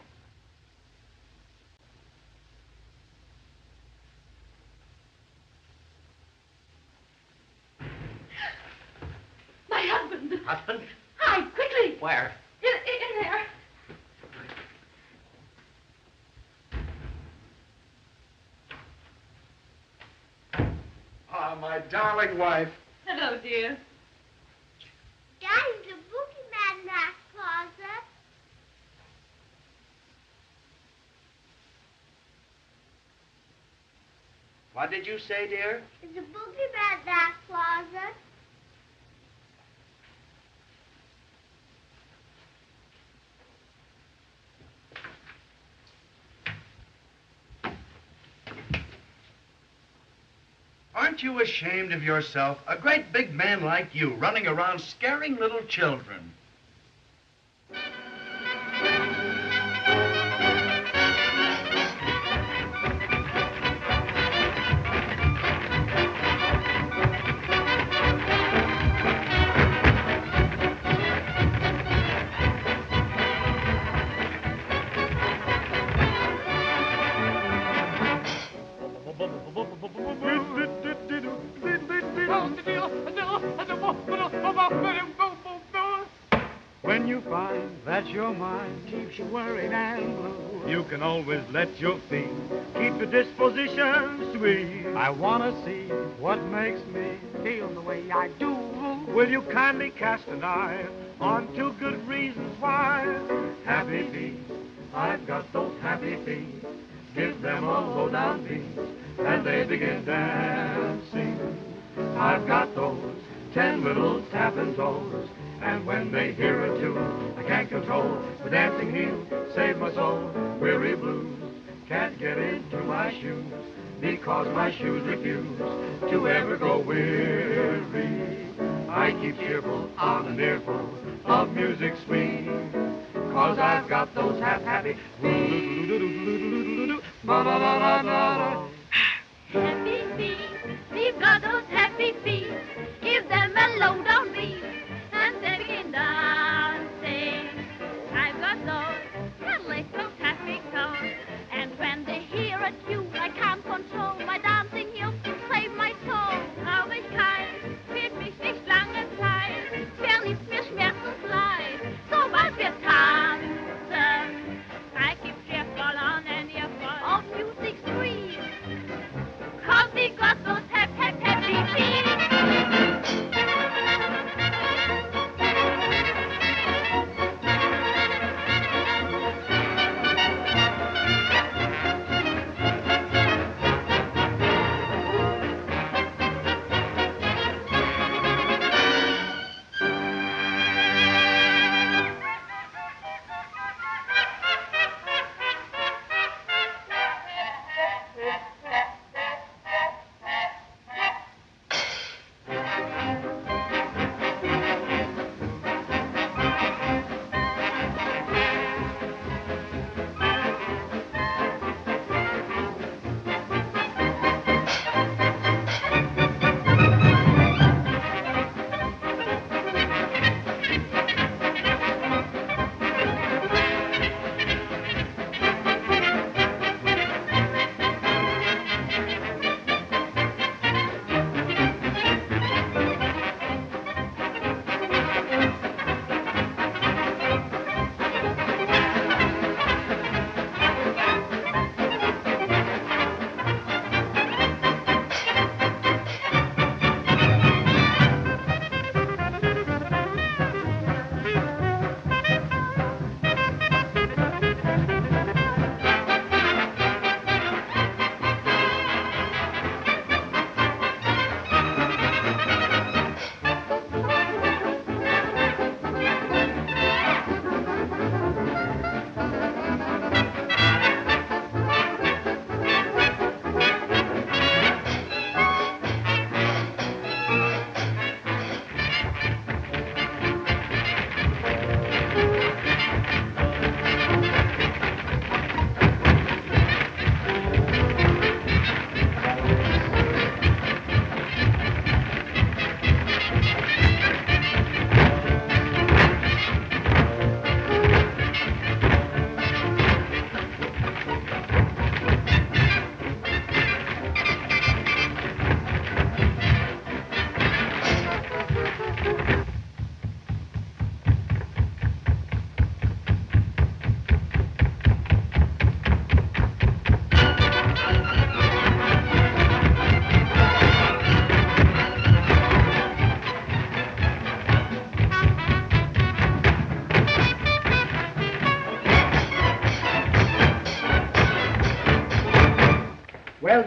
My husband. Husband? Hide, quickly. Where? In there. Ah, my darling wife. Hello, dear. Daddy's the boogeyman in that closet. What did you say, dear? There's a boogeyman in that closet. Aren't you ashamed of yourself? A great big man like you running around scaring little children. When you find that your mind keeps you worried and blue, you can always let your feet keep your disposition sweet. I want to see what makes me feel the way I do. Will you kindly cast an eye on 2 good reasons why? Happy feet, I've got those happy feet. Give them a low-down beat, and they begin dancing. I've got those 10 little tapping toes, and when they hear a tune, I can't control the dancing heels. Save my soul, weary blues can't get into my shoes, because my shoes refuse to ever go weary. I keep cheerful on an earful of music sweet, 'cause I've got those happy feet. Happy feet, we've got those happy feet. Give them a low down beat, and they begin dancing. I've got those little happy toes, and when they hear a tune, I can't control my dancing heels to save my soul. Aber ich kann, wird mich nicht lange Zeit, verliebt mir schmerzensleid, sobald wir tanzen. I keep cheerful on an earful of music sweet,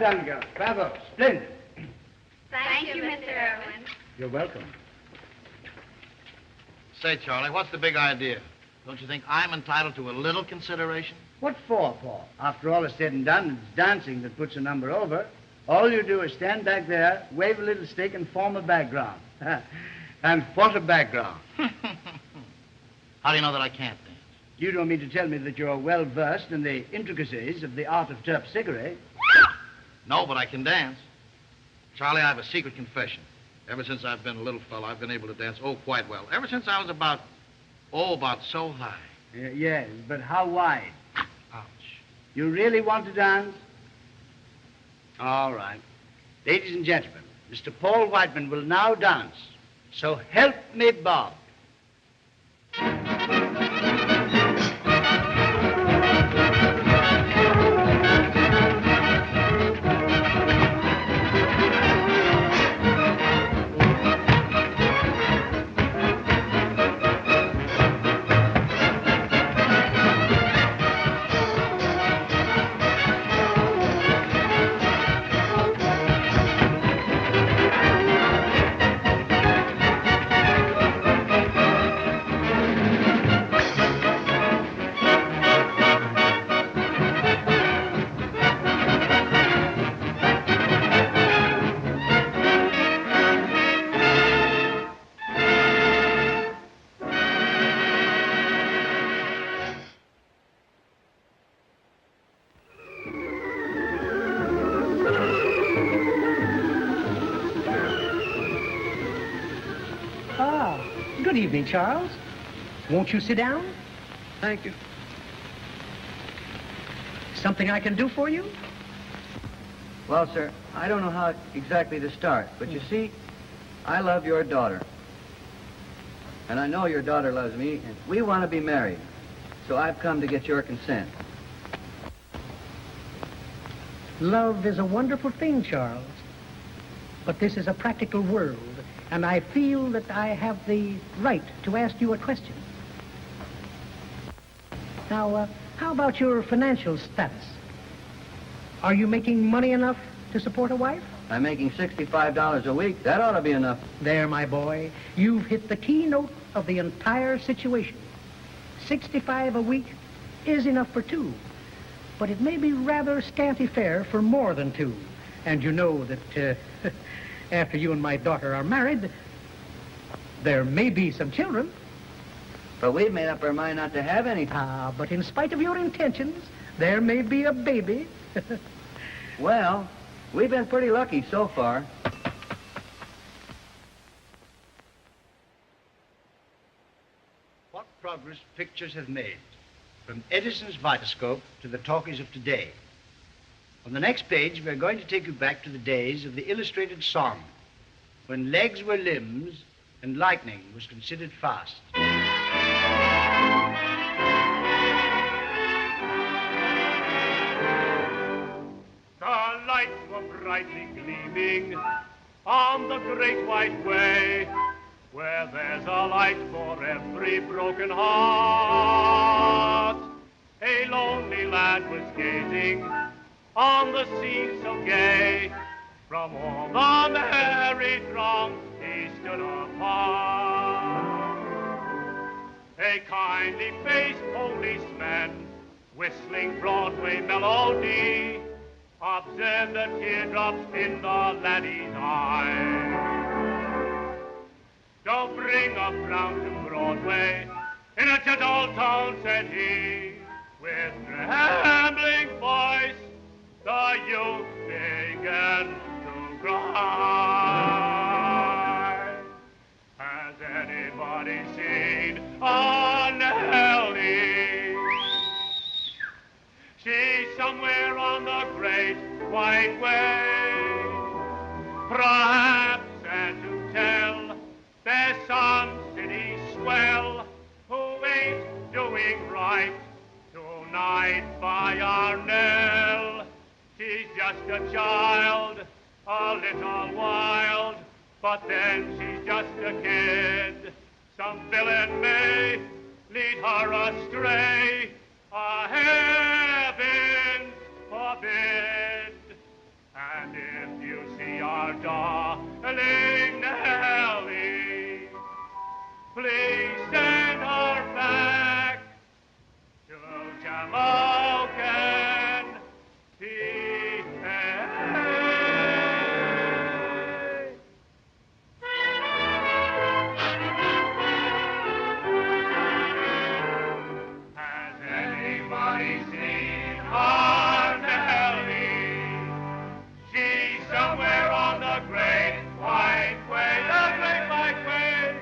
done, girls. Bravo. Splendid. Thank you, Mr. Irwin. You're welcome. Say, Charlie, what's the big idea? Don't you think I'm entitled to a little consideration? What for, Paul? After all is said and done, it's dancing that puts a number over. All you do is stand back there, wave a little stick, and form a background. And what a background. How do you know that I can't dance? You don't mean to tell me that you're well versed in the intricacies of the art of ℺𝕃𝗶𝗲𝘀? No, but I can dance. Charlie, I have a secret confession. Ever since I've been a little fellow, I've been able to dance, quite well. Ever since I was about so high. Yes, but how wide? Ouch. You really want to dance? All right. Ladies and gentlemen, Mr. Paul Whiteman will now dance. So help me, Bob. Good evening, Charles. Won't you sit down? Thank you. Something I can do for you? Well, sir, I don't know how exactly to start, but you see, I love your daughter. And I know your daughter loves me, and we want to be married. So I've come to get your consent. Love is a wonderful thing, Charles. But this is a practical world, and I feel that I have the right to ask you a question. Now, how about your financial status? Are you making money enough to support a wife? I'm making $65 a week. That ought to be enough. There, my boy. You've hit the keynote of the entire situation. 65 a week is enough for two, but it may be rather scanty fare for more than two. And you know that after you and my daughter are married, there may be some children. But we've made up our mind not to have any. But in spite of your intentions, there may be a baby. Well, we've been pretty lucky so far. What progress pictures have made, from Edison's Vitascope to the talkies of today. On the next page, we're going to take you back to the days of the illustrated song, when legs were limbs and lightning was considered fast. The lights were brightly gleaming on the great white way, where there's a light for every broken heart. A lonely lad was gazing on the scene so gay. From all the merry throng he stood apart. A kindly-faced policeman, whistling Broadway melody, observed the teardrops in the laddie's eye. Don't bring a frown to Broadway, in a gentle tone said he, with trembling voice, the youth began to cry. Has anybody seen a Nellie? She's somewhere on the great white way. Perhaps, and to tell, there's some city swell who ain't doing right tonight by our Nell. She's just a child, a little wild, but then she's just a kid. Some villain may lead her astray, a heaven forbid. darling Nellie. Please send her back to Jamokin, PA. Has anybody seen our Nellie? She's somewhere on the great white way, the great white way.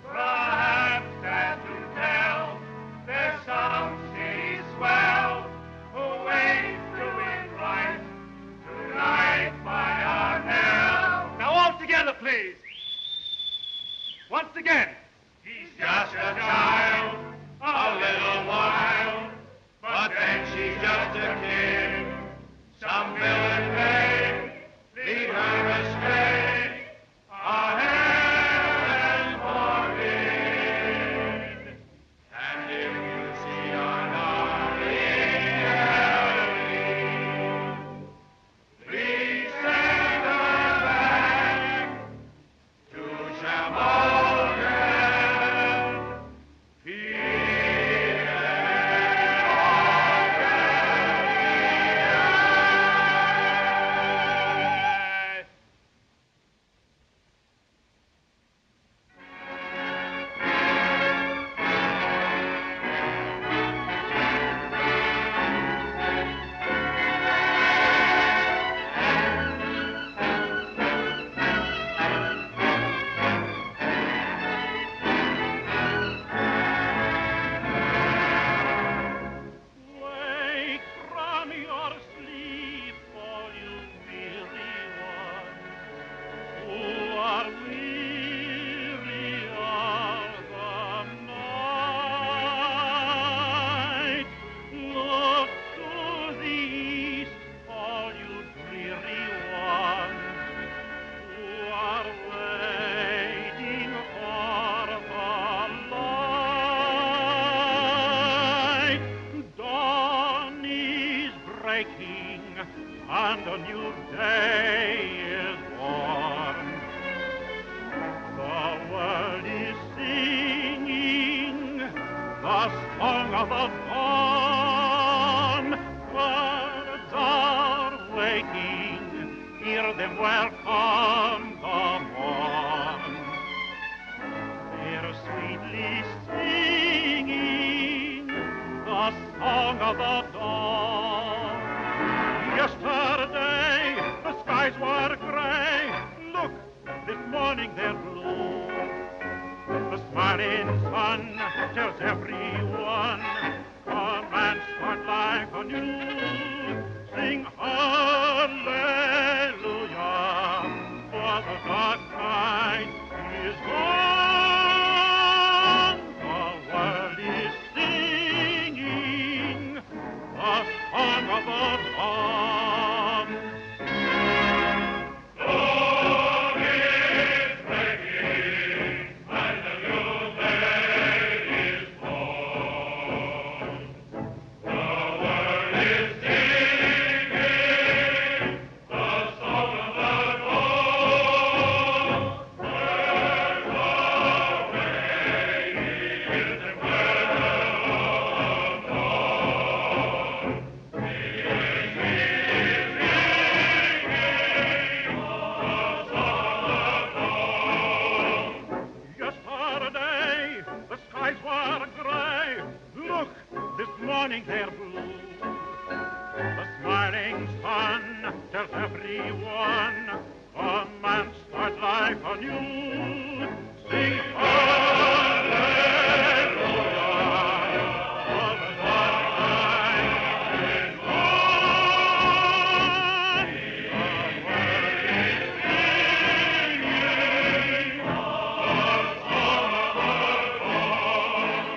Perhaps that to tell, there's some city swell who ain't doing right tonight by our Nell. Now all together, please. Once again. She's just a child, a little while, but then she's just a kid. Some villain may lead her astray. A heaven forbid. And if you see our darling Nellie, please send her back to Shamokin, Wake from your sleep, all you weary ones, who are weary of the night. Look to the east, all you dreary ones, who are waiting for the light. Dawn is breaking and a new day is born. The world is singing the song of the dawn. Birds are waking, hear them welcome the morn. They're sweetly singing the song of the dawn. Yesterday the skies were gray. Look, this morning they're blue. The smiling sun tells everyone, come and start life anew. Sing hallelujah, for the dark night is gone. The world is singing the song of the dawn. dawn is breaking and a new day is born. The world is singing the song of the dawn. Birds are waiting, hear them welcome dawn. Yesterday the skies were gray. Look, this morning they're blue. The smiling sun tells everyone, come and start life anew. Sing hallelujah, for the dark night is gone. The world is singing the song of the dawn.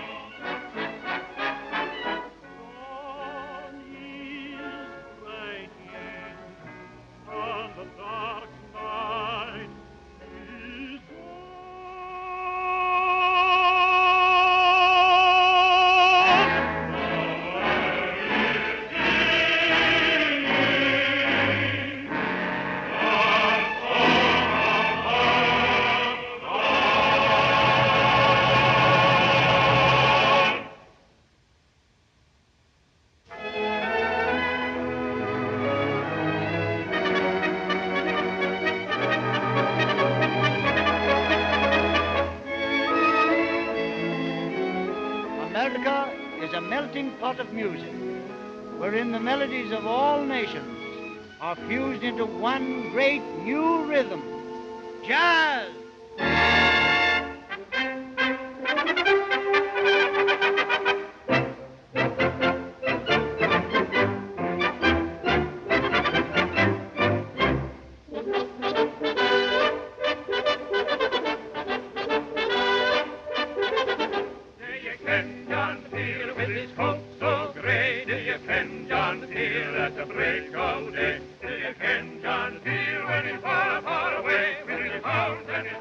is a melting pot of music, wherein the melodies of all nations are fused into one great new rhythm, jazz. Break of day. Do you ken John Peel when he's far, far away? When he found and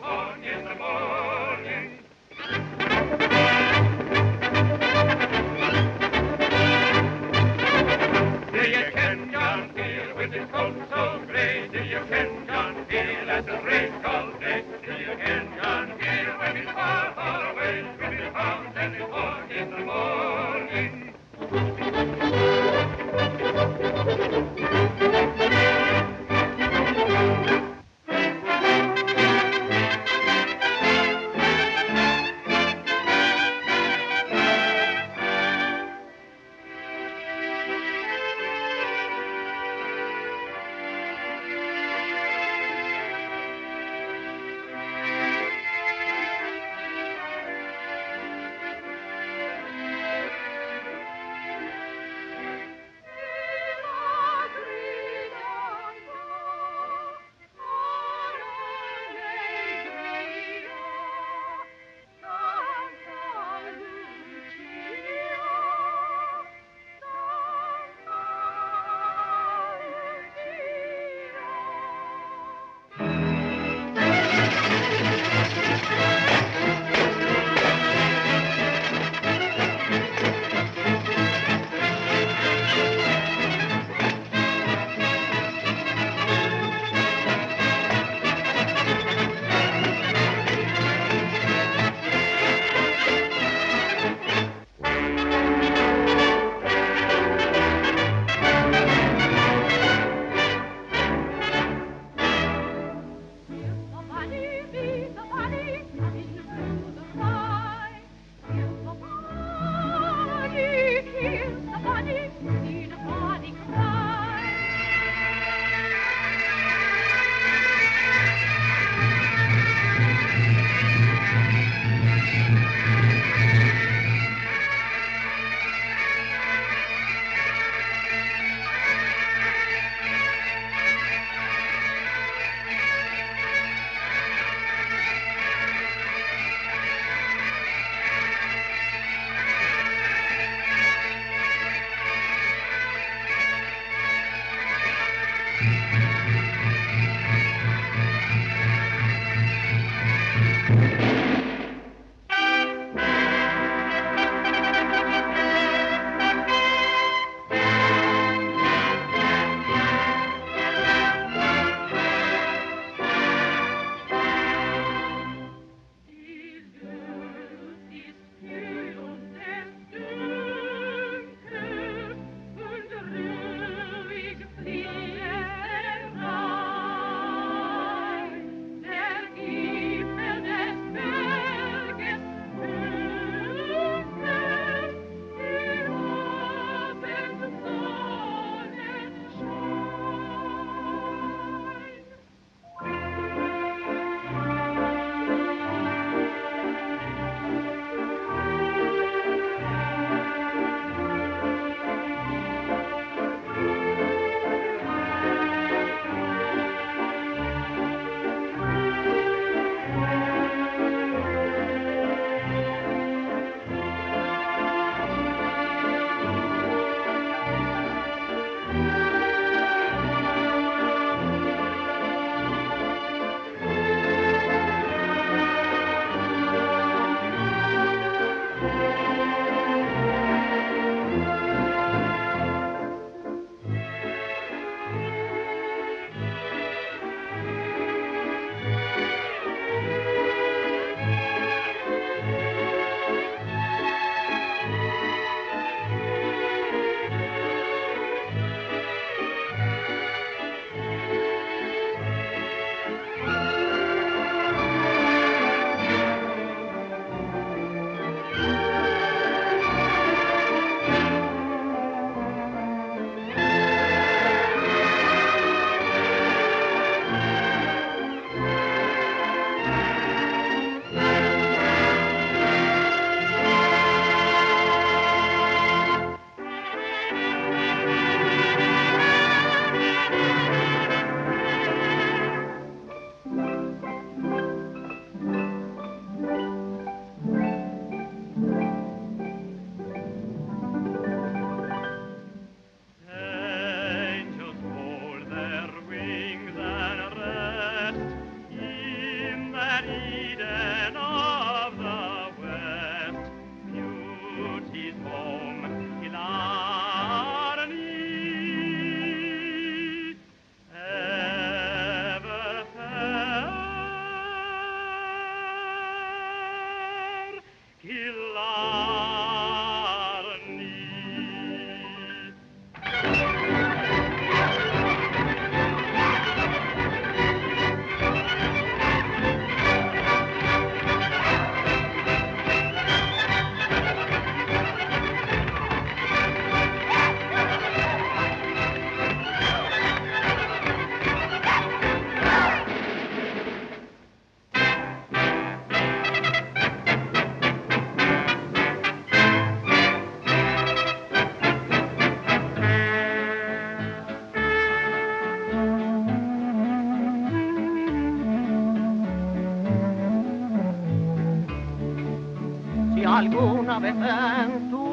alguna vez en tu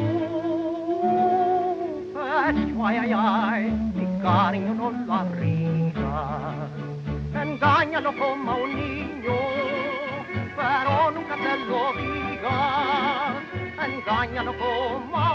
pecho, ay, ay, ay, mi cariño no lo abrigas. Engáñalo como a un niño, pero nunca te lo digas. Engáñalo como a